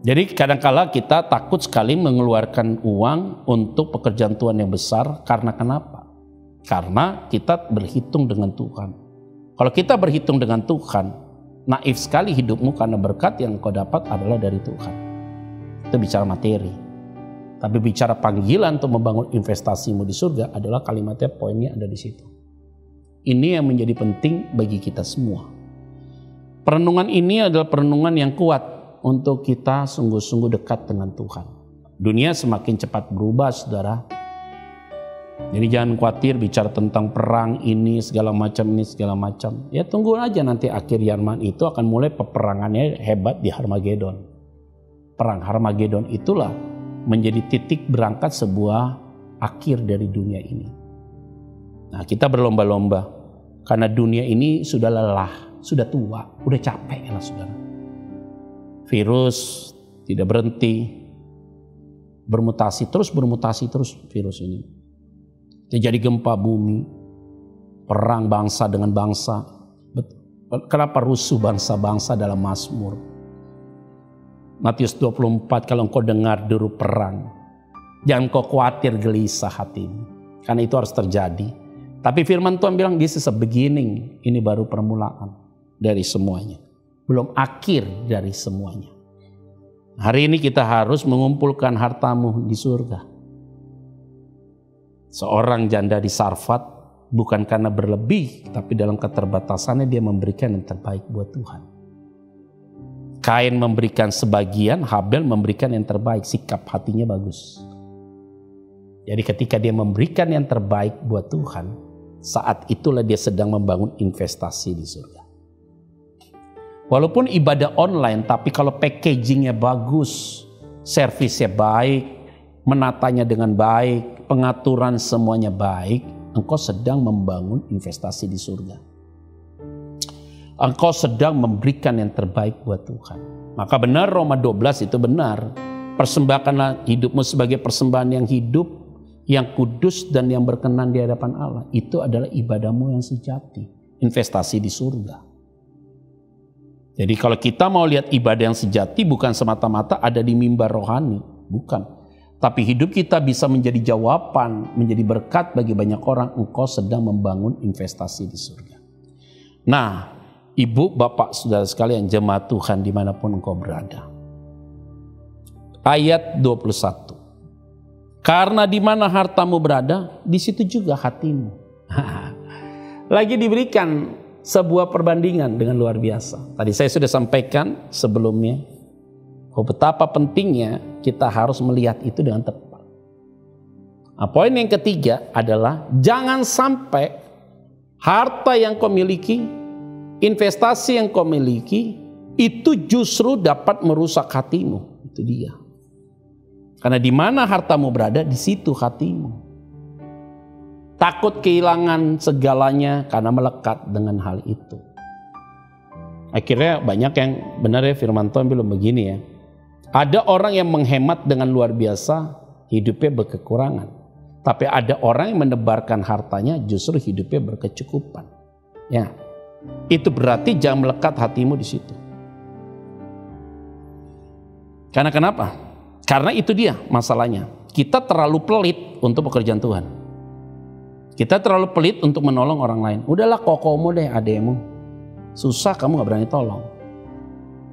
[SPEAKER 3] Jadi kadang-kala kita takut sekali mengeluarkan uang untuk pekerjaan Tuhan yang besar. Karena kenapa? Karena kita berhitung dengan Tuhan. Kalau kita berhitung dengan Tuhan, naif sekali hidupmu karena berkat yang kau dapat adalah dari Tuhan. Itu bicara materi. Tapi bicara panggilan untuk membangun investasimu di surga adalah kalimatnya, poinnya ada di situ. Ini yang menjadi penting bagi kita semua. Perenungan ini adalah perenungan yang kuat untuk kita sungguh-sungguh dekat dengan Tuhan. Dunia semakin cepat berubah saudara. Jadi jangan khawatir bicara tentang perang ini segala macam. Ya tunggu aja nanti akhir zaman itu akan mulai peperangannya hebat di Harmagedon. Perang Harmagedon itulah menjadi titik berangkat sebuah akhir dari dunia ini. Nah kita berlomba-lomba karena dunia ini sudah lelah, sudah tua, udah capek lah saudara. Virus tidak berhenti, bermutasi terus virus ini. Terjadi gempa bumi, perang bangsa dengan bangsa. Kenapa rusuh bangsa-bangsa dalam Mazmur? Matius 24, kalau engkau dengar deru perang, jangan kau khawatir gelisah hatimu. Karena itu harus terjadi. Tapi firman Tuhan bilang, this is a beginning. Ini baru permulaan dari semuanya. Belum akhir dari semuanya. Hari ini kita harus mengumpulkan hartamu di surga. Seorang janda di Sarfat bukan karena berlebih, tapi dalam keterbatasannya dia memberikan yang terbaik buat Tuhan. Kain memberikan sebagian, Habel memberikan yang terbaik, sikap hatinya bagus. Jadi ketika dia memberikan yang terbaik buat Tuhan, saat itulah dia sedang membangun investasi di surga. Walaupun ibadah online, tapi kalau packagingnya bagus, servisnya baik, menatanya dengan baik, pengaturan semuanya baik, engkau sedang membangun investasi di surga. Engkau sedang memberikan yang terbaik buat Tuhan. Maka benar Roma 12 itu benar. Persembahkanlah hidupmu sebagai persembahan yang hidup, yang kudus dan yang berkenan di hadapan Allah. Itu adalah ibadahmu yang sejati. Investasi di surga. Jadi kalau kita mau lihat ibadah yang sejati bukan semata-mata ada di mimbar rohani. Bukan. Tapi hidup kita bisa menjadi jawaban, menjadi berkat bagi banyak orang. Engkau sedang membangun investasi di surga. Nah, ibu, bapak, saudara sekalian, jemaat Tuhan dimanapun engkau berada. Ayat 21. Karena di mana hartamu berada, di situ juga hatimu. Lagi diberikan sebuah perbandingan dengan luar biasa. Tadi saya sudah sampaikan sebelumnya. Betapa pentingnya kita harus melihat itu dengan tepat. Nah, poin yang ketiga adalah jangan sampai harta yang kau miliki, investasi yang kau miliki itu justru dapat merusak hatimu. Itu dia. Karena di mana hartamu berada, di situ hatimu. Takut kehilangan segalanya karena melekat dengan hal itu. Akhirnya banyak yang, benar ya firman Tuhan bilang begini ya. Ada orang yang menghemat dengan luar biasa, hidupnya berkekurangan. Tapi ada orang yang menebarkan hartanya, justru hidupnya berkecukupan. Ya, itu berarti jangan melekat hatimu di situ. Karena kenapa? Karena itu dia masalahnya. Kita terlalu pelit untuk pekerjaan Tuhan. Kita terlalu pelit untuk menolong orang lain. Udahlah kokomu deh ademu. Susah kamu gak berani tolong.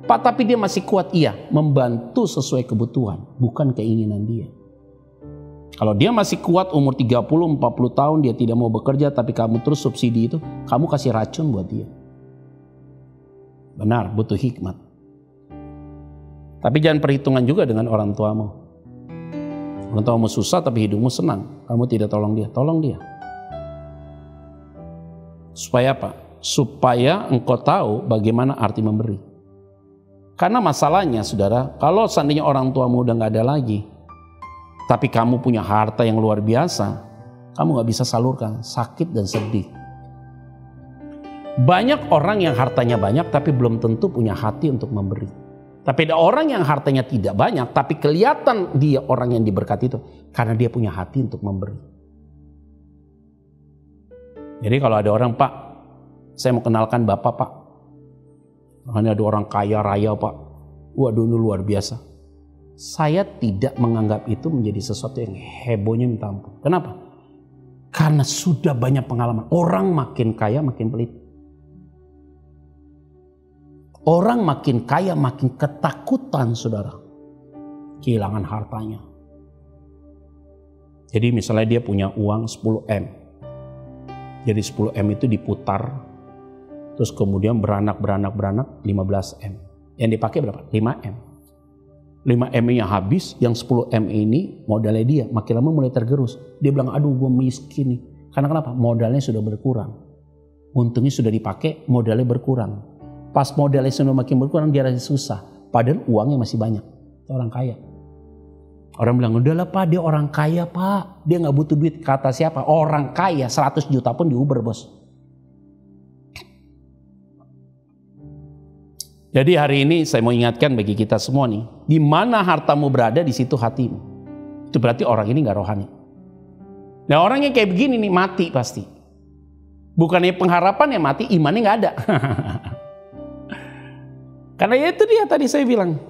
[SPEAKER 3] Pak, tapi dia masih kuat. Iya, membantu sesuai kebutuhan, bukan keinginan dia. Kalau dia masih kuat umur 30-40 tahun, dia tidak mau bekerja, tapi kamu terus subsidi itu, kamu kasih racun buat dia. Benar, butuh hikmat. Tapi jangan perhitungan juga dengan orang tuamu. Orang tuamu susah tapi hidupmu senang. Kamu tidak tolong dia, tolong dia. Supaya apa? Supaya engkau tahu bagaimana arti memberi. Karena masalahnya saudara, kalau seandainya orang tuamu udah gak ada lagi, tapi kamu punya harta yang luar biasa, kamu gak bisa salurkan, sakit dan sedih. Banyak orang yang hartanya banyak tapi belum tentu punya hati untuk memberi. Tapi ada orang yang hartanya tidak banyak tapi kelihatan dia orang yang diberkati itu karena dia punya hati untuk memberi. Jadi kalau ada orang, Pak, saya mau kenalkan Bapak, Pak. Hanya ada orang kaya raya, Pak. Waduh, ini luar biasa. Saya tidak menganggap itu menjadi sesuatu yang hebohnya minta ampun. Kenapa? Karena sudah banyak pengalaman. Orang makin kaya makin pelit. Orang makin kaya makin ketakutan, saudara. Kehilangan hartanya. Jadi misalnya dia punya uang 10 M. Jadi 10 M itu diputar. Terus kemudian beranak 15 M. Yang dipakai berapa? 5 M. 5 M-nya habis, yang 10 M ini modalnya dia. Makin lama mulai tergerus. Dia bilang, aduh gue miskin nih. Karena kenapa? Modalnya sudah berkurang. Untungnya sudah dipakai, modalnya berkurang. Pas modalnya sudah makin berkurang, dia rasa susah. Padahal uangnya masih banyak. Itu orang kaya. Orang bilang, udahlah Pak, dia orang kaya Pak. Dia gak butuh duit. Kata siapa? Orang kaya 100 juta pun di Uber, bos. Jadi hari ini saya mau ingatkan bagi kita semua nih, di mana hartamu berada, di situ hatimu. Itu berarti orang ini nggak rohani. Nah orang yang kayak begini nih mati pasti. Bukannya pengharapan yang mati, imannya nggak ada. Karena itu dia tadi saya bilang,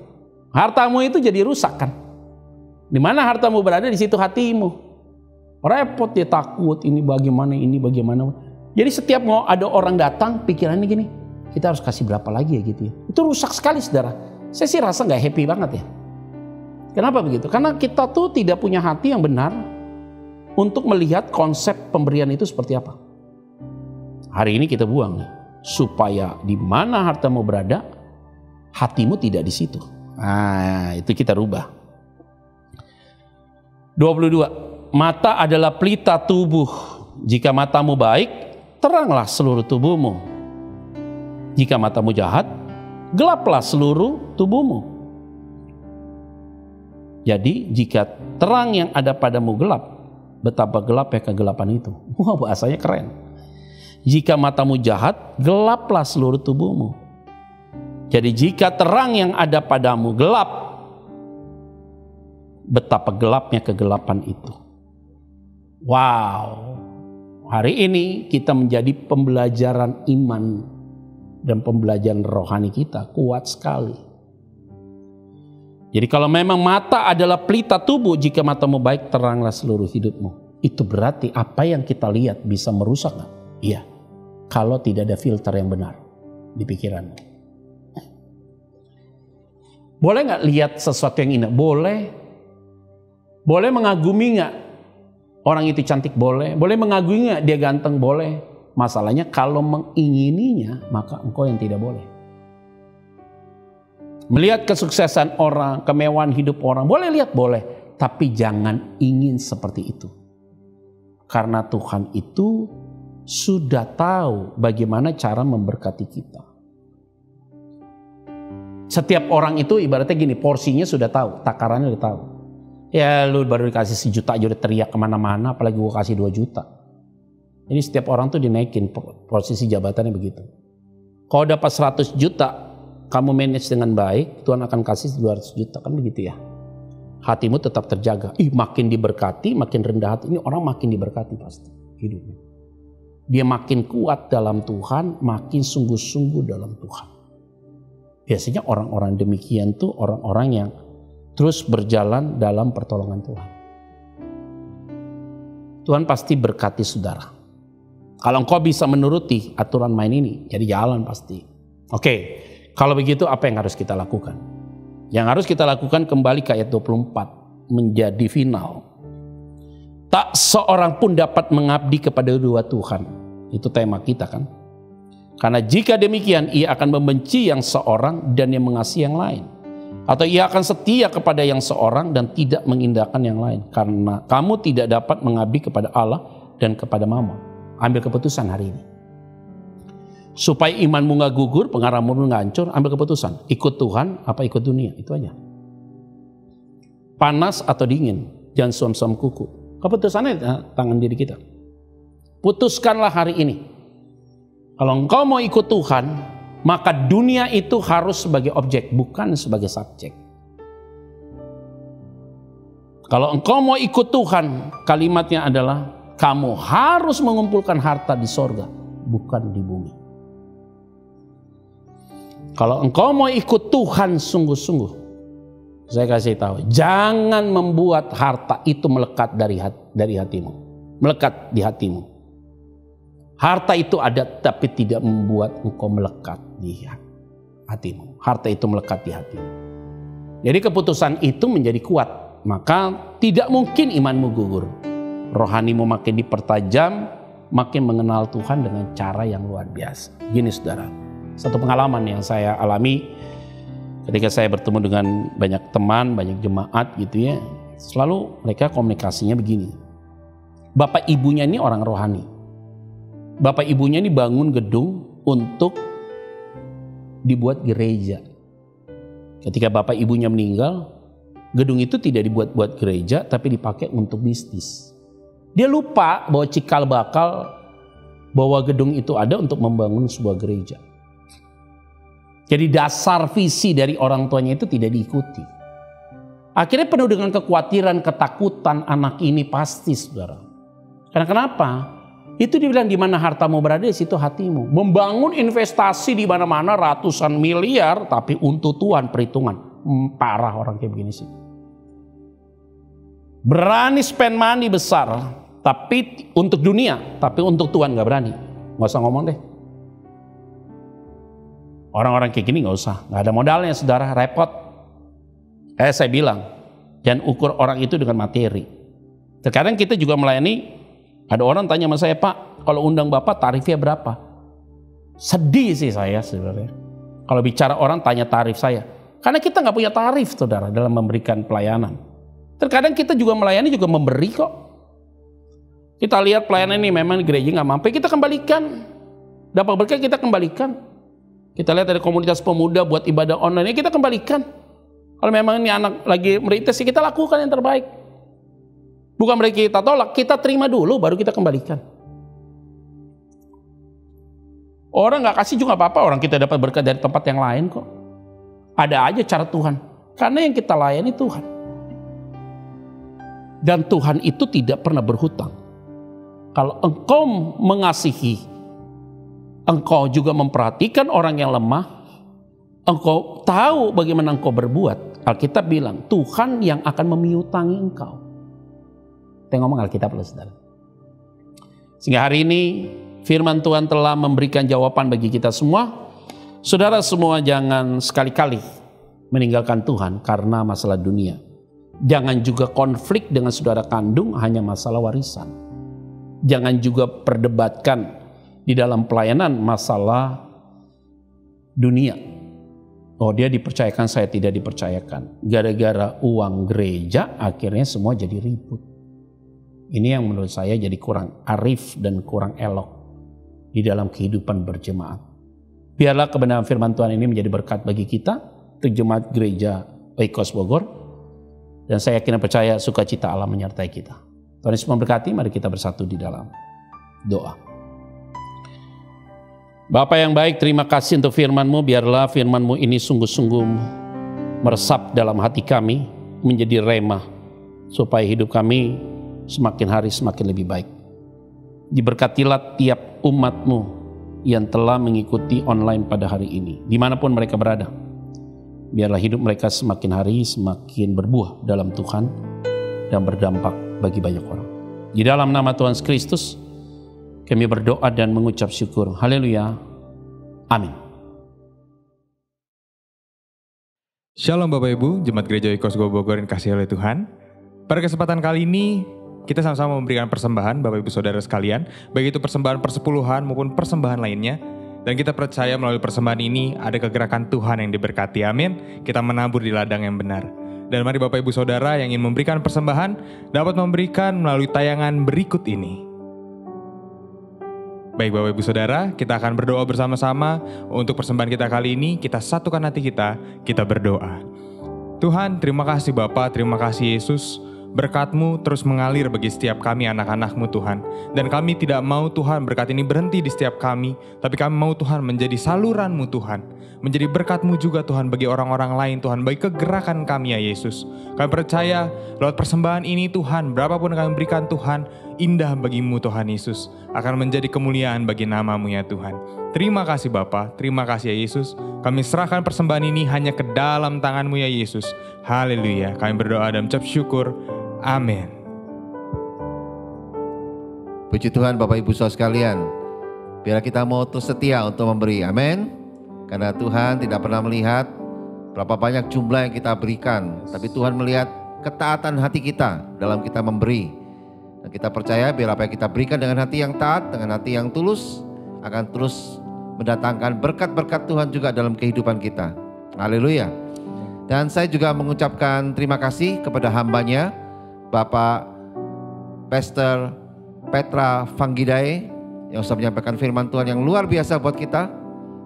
[SPEAKER 3] hartamu itu jadi rusak kan. Di mana hartamu berada, di situ hatimu. Repot dia takut ini bagaimana. Jadi setiap mau ada orang datang, pikirannya gini. Kita harus kasih berapa lagi ya gitu ya. Itu rusak sekali saudara. Saya sih rasa gak happy banget ya. Kenapa begitu? Karena kita tuh tidak punya hati yang benar untuk melihat konsep pemberian itu seperti apa. Hari ini kita buang nih. Supaya di mana hartamu berada, hatimu tidak di situ. Nah itu kita rubah. 22. Mata adalah pelita tubuh. Jika matamu baik, teranglah seluruh tubuhmu. Jika matamu jahat, gelaplah seluruh tubuhmu. Jadi jika terang yang ada padamu gelap, betapa gelap ya kegelapan itu. Wah bahasanya keren. Jika matamu jahat, gelaplah seluruh tubuhmu. Jadi jika terang yang ada padamu gelap, betapa gelapnya kegelapan itu. Wow. Hari ini kita menjadi pembelajaran iman dan pembelajaran rohani kita kuat sekali. Jadi kalau memang mata adalah pelita tubuh, jika matamu baik teranglah seluruh hidupmu. Itu berarti apa yang kita lihat bisa merusak gak? Iya. Kalau tidak ada filter yang benar di pikiranmu. Boleh gak lihat sesuatu yang indah? Boleh. Boleh mengagumi gak orang itu cantik? Boleh. Boleh mengagumi gak dia ganteng? Boleh. Masalahnya kalau mengingininya, maka engkau yang tidak boleh. Melihat kesuksesan orang, kemewahan hidup orang, boleh lihat, boleh. Tapi jangan ingin seperti itu. Karena Tuhan itu sudah tahu bagaimana cara memberkati kita. Setiap orang itu ibaratnya gini, porsinya sudah tahu, takarannya udah tahu. Ya lu baru dikasih 1 juta aja udah teriak kemana-mana, apalagi gue kasih 2 juta. Jadi setiap orang tuh dinaikin posisi jabatannya begitu. Kalau dapat 100 juta, kamu manage dengan baik, Tuhan akan kasih 200 juta, kan begitu ya. Hatimu tetap terjaga. Makin diberkati, makin rendah hati. Ini orang makin diberkati pasti hidupnya. Dia makin kuat dalam Tuhan, makin sungguh-sungguh dalam Tuhan. Biasanya orang-orang demikian tuh orang-orang yang terus berjalan dalam pertolongan Tuhan. Tuhan pasti berkati saudara. Kalau engkau bisa menuruti aturan main ini, jadi jalan pasti. Oke, kalau begitu apa yang harus kita lakukan? Yang harus kita lakukan kembali ke ayat 24, menjadi final. Tak seorang pun dapat mengabdi kepada dua Tuhan. Itu tema kita kan. Karena jika demikian ia akan membenci yang seorang dan yang mengasihi yang lain. Atau ia akan setia kepada yang seorang dan tidak mengindahkan yang lain. Karena kamu tidak dapat mengabdi kepada Allah dan kepada Mammon. Ambil keputusan hari ini. Supaya imanmu gak gugur, pengharapanmu gak hancur, ambil keputusan. Ikut Tuhan apa ikut dunia, itu aja. Panas atau dingin, jangan suam-suam kuku. Keputusannya tangan diri kita. Putuskanlah hari ini. Kalau engkau mau ikut Tuhan, maka dunia itu harus sebagai objek, bukan sebagai subjek. Kalau engkau mau ikut Tuhan, kalimatnya adalah kamu harus mengumpulkan harta di sorga, bukan di bumi. Kalau engkau mau ikut Tuhan sungguh-sungguh, saya kasih tahu, jangan membuat harta itu melekat dari hatimu, melekat di hatimu. Harta itu ada tapi tidak membuat engkau melekat di hatimu. Harta itu melekat di hatimu. Jadi keputusan itu menjadi kuat, maka tidak mungkin imanmu gugur. Rohanimu makin dipertajam, makin mengenal Tuhan dengan cara yang luar biasa. Gini saudara, satu pengalaman yang saya alami ketika saya bertemu dengan banyak teman, banyak jemaat gitu ya. Selalu mereka komunikasinya begini. Bapak ibunya ini orang rohani. Bapak ibunya ini bangun gedung untuk dibuat gereja. Ketika bapak ibunya meninggal, gedung itu tidak dibuat-buat gereja tapi dipakai untuk bisnis. Dia lupa bahwa cikal bakal bahwa gedung itu ada untuk membangun sebuah gereja. Jadi dasar visi dari orang tuanya itu tidak diikuti. Akhirnya penuh dengan kekhawatiran, ketakutan anak ini pasti saudara. Karena kenapa? Itu dibilang di mana hartamu berada di situ hatimu. Membangun investasi di mana-mana ratusan miliar tapi untuk Tuhan perhitungan. Parah orang kayak begini sih. Berani spend money besar tapi untuk dunia, tapi untuk Tuhan gak berani. Gak usah ngomong deh. Orang-orang kayak gini gak usah. Gak ada modalnya saudara, repot. Saya bilang, jangan ukur orang itu dengan materi. Terkadang kita juga melayani. Ada orang tanya sama saya, Pak, kalau undang Bapak tarifnya berapa? Sedih sih saya sebenarnya. Kalau bicara orang tanya tarif saya. Karena kita nggak punya tarif saudara dalam memberikan pelayanan. Terkadang kita juga melayani juga memberi kok. Kita lihat pelayanan ini memang gereja nggak mampu, kita kembalikan. Dapat berkah kita kembalikan. Kita lihat ada komunitas pemuda buat ibadah online, kita kembalikan. Kalau memang ini anak lagi merintis, kita lakukan yang terbaik. Bukan berarti kita tolak, kita terima dulu baru kita kembalikan. Orang gak kasih juga apa-apa, orang kita dapat berkat dari tempat yang lain kok. Ada aja cara Tuhan, karena yang kita layani Tuhan. Dan Tuhan itu tidak pernah berhutang. Kalau engkau mengasihi, engkau juga memperhatikan orang yang lemah, engkau tahu bagaimana engkau berbuat. Alkitab bilang, Tuhan yang akan memiutangi engkau. Kita ngomong Alkitab loh saudara. Sehingga hari ini firman Tuhan telah memberikan jawaban bagi kita semua. Saudara semua jangan sekali-kali meninggalkan Tuhan karena masalah dunia. Jangan juga konflik dengan saudara kandung hanya masalah warisan. Jangan juga perdebatkan di dalam pelayanan masalah dunia. Oh dia dipercayakan, saya tidak dipercayakan. Gara-gara uang gereja akhirnya semua jadi ribut. Ini yang menurut saya jadi kurang arif dan kurang elok di dalam kehidupan berjemaat. Biarlah kebenaran firman Tuhan ini menjadi berkat bagi kita. untuk jemaat gereja Oikos Bogor. Dan saya yakin dan percaya sukacita Allah menyertai kita. Tuhan Yesus memberkati, mari kita bersatu di dalam doa. Bapa yang baik, terima kasih untuk firman-Mu. Biarlah firman-Mu ini sungguh-sungguh meresap dalam hati kami, menjadi rema, supaya hidup kami semakin hari semakin lebih baik. Diberkatilah tiap umat-Mu yang telah mengikuti online pada hari ini, dimanapun mereka berada. Biarlah hidup mereka semakin hari semakin berbuah dalam Tuhan dan berdampak bagi banyak orang. Di dalam nama Tuhan Yesus Kristus, kami berdoa dan mengucap syukur. Haleluya. Amin.
[SPEAKER 1] Shalom Bapak Ibu, Jemaat Gereja Oikos Bogor yang kasih oleh Tuhan. Pada kesempatan kali ini, kita sama-sama memberikan persembahan Bapak Ibu Saudara sekalian, baik itu persembahan persepuluhan maupun persembahan lainnya. Dan kita percaya melalui persembahan ini ada kegerakan Tuhan yang diberkati. Amin. Kita menabur di ladang yang benar. Dan mari Bapak Ibu Saudara yang ingin memberikan persembahan dapat memberikan melalui tayangan berikut ini. Baik Bapak Ibu Saudara, kita akan berdoa bersama-sama untuk persembahan kita kali ini. Kita satukan hati kita berdoa. Tuhan, terima kasih Bapa, terima kasih Yesus. Berkat-Mu terus mengalir bagi setiap kami anak-anak-Mu Tuhan. Dan kami tidak mau Tuhan berkat ini berhenti di setiap kami, tapi kami mau Tuhan menjadi saluran-Mu Tuhan. Menjadi berkat-Mu juga Tuhan bagi orang-orang lain Tuhan, bagi kegerakan kami ya Yesus. Kami percaya lewat persembahan ini Tuhan, berapapun yang kami berikan Tuhan, indah bagi-Mu Tuhan Yesus. Akan menjadi kemuliaan bagi nama-Mu ya Tuhan. Terima kasih Bapa, terima kasih ya Yesus. Kami serahkan persembahan ini hanya ke dalam tangan-Mu ya Yesus. Haleluya. Kami berdoa dan mengucap syukur. Amin.
[SPEAKER 4] Puji Tuhan Bapak Ibu Saudara sekalian. Biar kita mau terus setia untuk memberi. Amin. Karena Tuhan tidak pernah melihat berapa banyak jumlah yang kita berikan, tapi Tuhan melihat ketaatan hati kita dalam kita memberi. Dan kita percaya biar apa yang kita berikan dengan hati yang taat, dengan hati yang tulus, akan terus mendatangkan berkat-berkat Tuhan juga dalam kehidupan kita. Haleluya. Dan saya juga mengucapkan terima kasih kepada hambanya, Bapak Pastor Petra Fanggidae, yang sudah menyampaikan firman Tuhan yang luar biasa buat kita,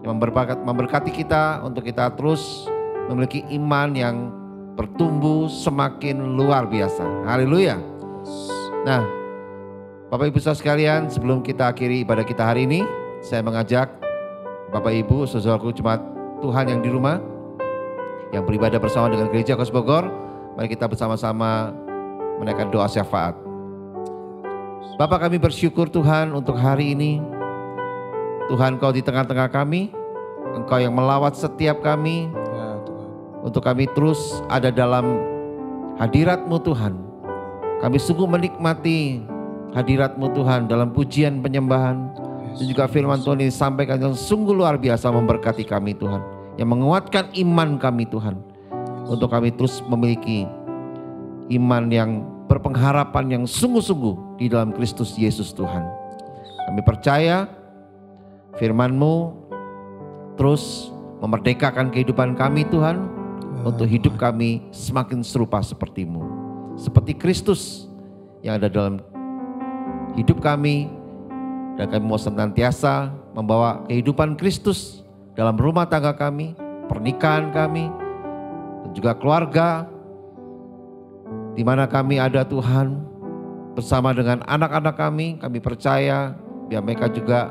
[SPEAKER 4] yang memberkati kita untuk kita terus memiliki iman yang bertumbuh semakin luar biasa. Haleluya. Nah, Bapak Ibu Saudara sekalian, sebelum kita akhiri ibadah kita hari ini, saya mengajak Bapak Ibu saudaraku jemaat Tuhan yang di rumah, yang beribadah bersama dengan Gereja Oikos Bogor, mari kita bersama-sama menaikkan doa syafaat. Bapa, kami bersyukur Tuhan untuk hari ini. Tuhan, Kau di tengah-tengah kami, Engkau yang melawat setiap kami,
[SPEAKER 1] Ya Tuhan.
[SPEAKER 4] untuk kami terus ada dalam hadirat-Mu Tuhan. Kami sungguh menikmati hadirat-Mu Tuhan dalam pujian penyembahan. Dan juga firman Tuhan ini disampaikan yang sungguh luar biasa memberkati kami Tuhan, yang menguatkan iman kami Tuhan, untuk kami terus memiliki iman yang berpengharapan yang sungguh-sungguh di dalam Kristus Yesus Tuhan. Kami percaya firman-Mu terus memerdekakan kehidupan kami Tuhan, untuk hidup kami semakin serupa seperti-Mu, seperti Kristus yang ada dalam hidup kami. Dan kami mau senantiasa membawa kehidupan Kristus dalam rumah tangga kami, pernikahan kami, dan juga keluarga, di mana kami ada Tuhan, bersama dengan anak-anak kami percaya biar mereka juga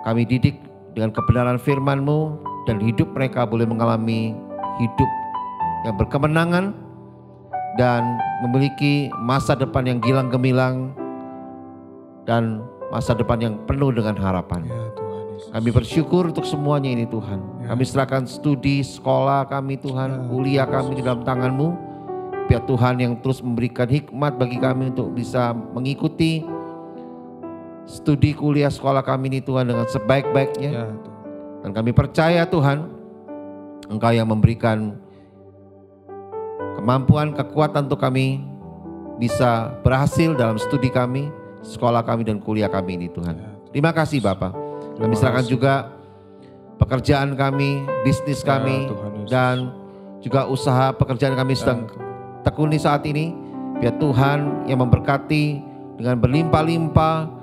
[SPEAKER 4] kami didik dengan kebenaran firman-Mu, dan hidup mereka boleh mengalami hidup yang berkemenangan dan memiliki masa depan yang gilang gemilang dan masa depan yang penuh dengan harapan.
[SPEAKER 1] Ya Tuhan Yesus.
[SPEAKER 4] Kami bersyukur untuk semuanya ini Tuhan. Kami serahkan studi, sekolah kami Tuhan, kuliah kami di dalam tangan-Mu. Biar Tuhan yang terus memberikan hikmat bagi kami untuk bisa mengikuti studi kuliah sekolah kami ini Tuhan dengan sebaik-baiknya.
[SPEAKER 1] Ya Tuhan.
[SPEAKER 4] Dan kami percaya Tuhan, Engkau yang memberikan kemampuan, kekuatan untuk kami bisa berhasil dalam studi kami, sekolah kami dan kuliah kami ini Tuhan. Terima kasih Bapak. Kami serahkan juga pekerjaan kami, bisnis kami,
[SPEAKER 1] Tuhan Yesus.
[SPEAKER 4] dan juga usaha pekerjaan kami sedang tekuni saat ini. Biar Tuhan yang memberkati dengan berlimpah-limpah.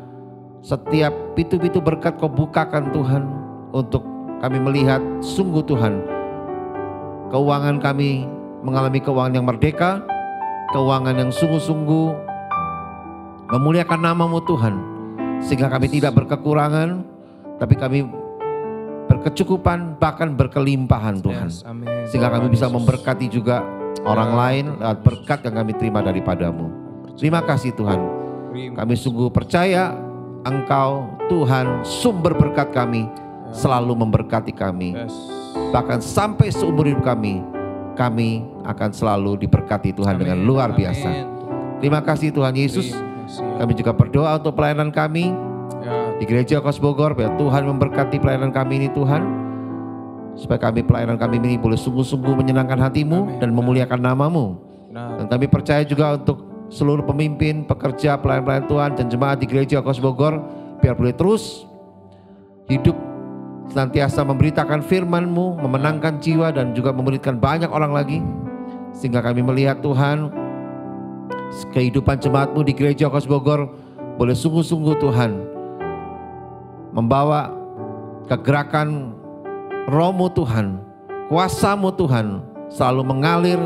[SPEAKER 4] Setiap pintu-pintu berkat Kau bukakan Tuhan, untuk kami melihat sungguh Tuhan keuangan kami mengalami keuangan yang merdeka, keuangan yang sungguh-sungguh memuliakan nama-Mu Tuhan. Sehingga kami tidak berkekurangan, tapi kami berkecukupan, bahkan berkelimpahan Tuhan.
[SPEAKER 1] Yes, amin.
[SPEAKER 4] Sehingga kami bisa memberkati juga orang lain lewat berkat yang kami terima daripada-Mu. Terima kasih Tuhan. Kami sungguh percaya Engkau Tuhan sumber berkat kami, selalu memberkati kami.
[SPEAKER 1] Yes.
[SPEAKER 4] Bahkan sampai seumur hidup kami akan selalu diberkati Tuhan dengan luar biasa.
[SPEAKER 1] Amin.
[SPEAKER 4] Terima kasih Tuhan Yesus. Kami juga berdoa untuk pelayanan kami di Gereja Oikos Bogor, biar Tuhan memberkati pelayanan kami ini Tuhan, supaya pelayanan kami ini boleh sungguh-sungguh menyenangkan hati-Mu dan memuliakan nama-Mu. Dan kami percaya juga untuk seluruh pemimpin, pekerja, pelayan-pelayan Tuhan dan jemaat di Gereja Oikos Bogor, biar boleh terus hidup senantiasa memberitakan firman-Mu, memenangkan jiwa dan juga memuridkan banyak orang lagi. Sehingga kami melihat Tuhan, kehidupan jemaat-Mu di Gereja Oikos Bogor boleh sungguh-sungguh Tuhan membawa kegerakan Roh-Mu Tuhan, kuasa-Mu Tuhan selalu mengalir,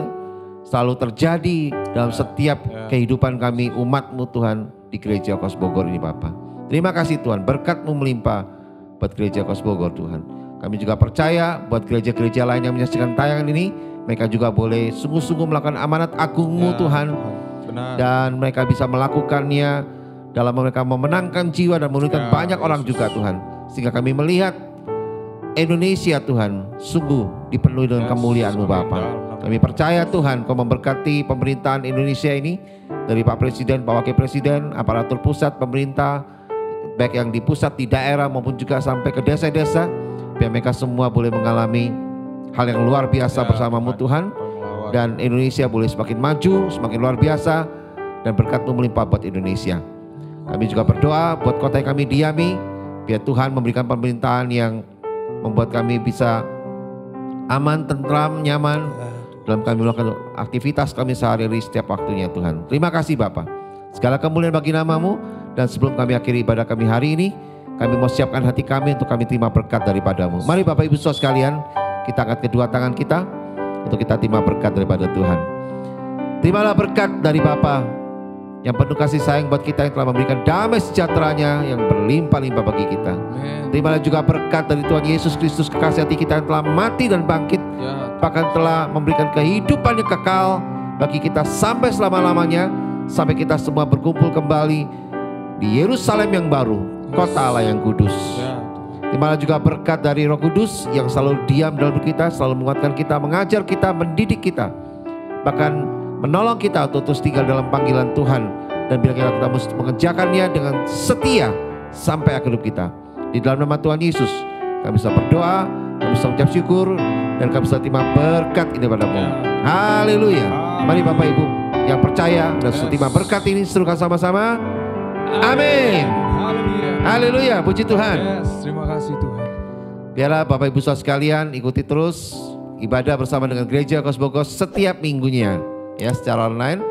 [SPEAKER 4] selalu terjadi dalam setiap kehidupan kami umat-Mu Tuhan di Gereja Oikos Bogor ini Bapa. Terima kasih Tuhan, berkat-Mu melimpah buat Gereja Oikos Bogor Tuhan. Kami juga percaya buat gereja-gereja lain yang menyaksikan tayangan ini, mereka juga boleh sungguh-sungguh melakukan amanat agung-Mu Tuhan.
[SPEAKER 1] Benar.
[SPEAKER 4] Dan mereka bisa melakukannya dalam mereka memenangkan jiwa dan memuridkan banyak orang juga Tuhan. Sehingga kami melihat Indonesia Tuhan sungguh dipenuhi dengan kemuliaan-Mu Bapa. Kami percaya Tuhan Kau memberkati pemerintahan Indonesia ini, dari Pak Presiden, Pak Wakil Presiden, aparatur pusat, pemerintah, baik yang di pusat, di daerah maupun juga sampai ke desa-desa, biar mereka semua boleh mengalami hal yang luar biasa bersama-Mu Tuhan. Dan Indonesia boleh semakin maju, semakin luar biasa, dan berkat-Mu melimpah buat Indonesia. Kami juga berdoa buat kota yang kami diami, biar Tuhan memberikan pemerintahan yang membuat kami bisa aman, tentram, nyaman dalam kami melakukan aktivitas kami sehari-hari setiap waktunya Tuhan. Terima kasih Bapa. Segala kemuliaan bagi nama-Mu, dan sebelum kami akhiri ibadah kami hari ini, kami mau siapkan hati kami untuk kami terima berkat daripada-Mu. Mari Bapak Ibu Saudara sekalian, kita angkat kedua tangan kita untuk kita terima berkat daripada Tuhan. Terimalah berkat dari Bapa yang penuh kasih sayang buat kita, yang telah memberikan damai sejahteranya yang berlimpah-limpah bagi kita. Terimalah juga berkat dari Tuhan Yesus Kristus, kekasih hati kita yang telah mati dan bangkit, bahkan telah memberikan kehidupan yang kekal bagi kita sampai selama-lamanya, sampai kita semua berkumpul kembali di Yerusalem yang baru, kota Allah yang kudus. Terimalah juga berkat dari Roh Kudus yang selalu diam dalam kita, selalu menguatkan kita, mengajar kita, mendidik kita, bahkan menolong kita untuk terus tinggal dalam panggilan Tuhan. Dan bila kita mesti mengerjakannya dengan setia sampai akhir hidup kita. Di dalam nama Tuhan Yesus kami bisa berdoa, kami bisa mengucap syukur, dan kami bisa terima berkat ini padamu. Haleluya. Mari Bapak Ibu yang percaya dan terima berkat ini serukan sama-sama. Amin. Haleluya, puji Tuhan.
[SPEAKER 1] Yes, terima kasih Tuhan.
[SPEAKER 4] Biarlah Bapak Ibu Saudara sekalian ikuti terus ibadah bersama dengan Gereja Oikos Bogor setiap minggunya ya, secara online.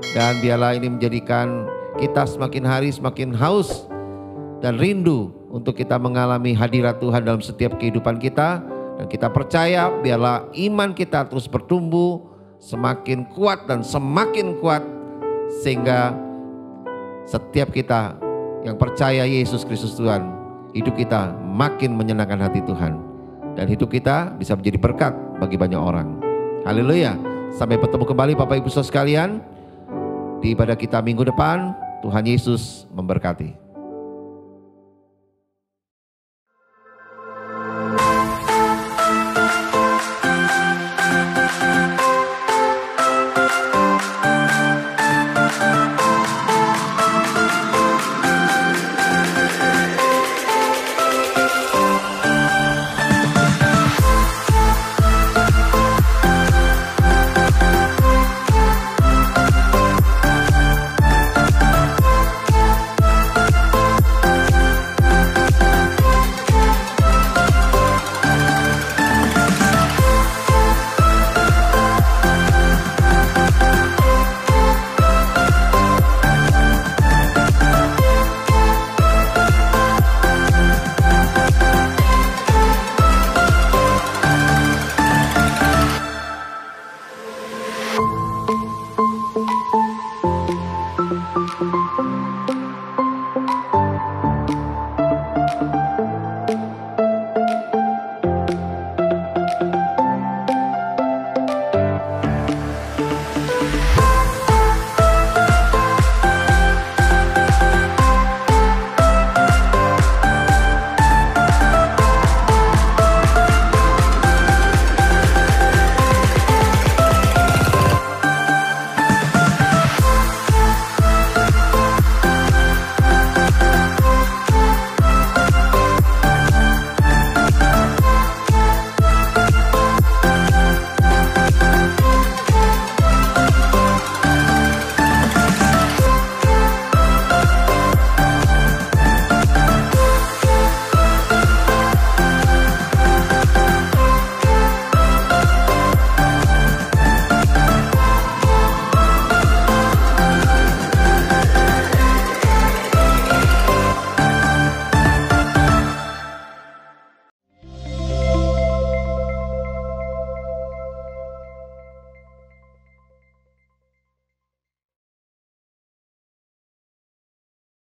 [SPEAKER 4] Dan biarlah ini menjadikan kita semakin hari semakin haus dan rindu untuk kita mengalami hadirat Tuhan dalam setiap kehidupan kita. Dan kita percaya biarlah iman kita terus bertumbuh semakin kuat dan semakin kuat, sehingga setiap kita yang percaya Yesus Kristus Tuhan, hidup kita makin menyenangkan hati Tuhan, dan hidup kita bisa menjadi berkat bagi banyak orang. Haleluya. Sampai bertemu kembali Bapak Ibu Saudara sekalian di ibadah kita minggu depan. Tuhan Yesus memberkati.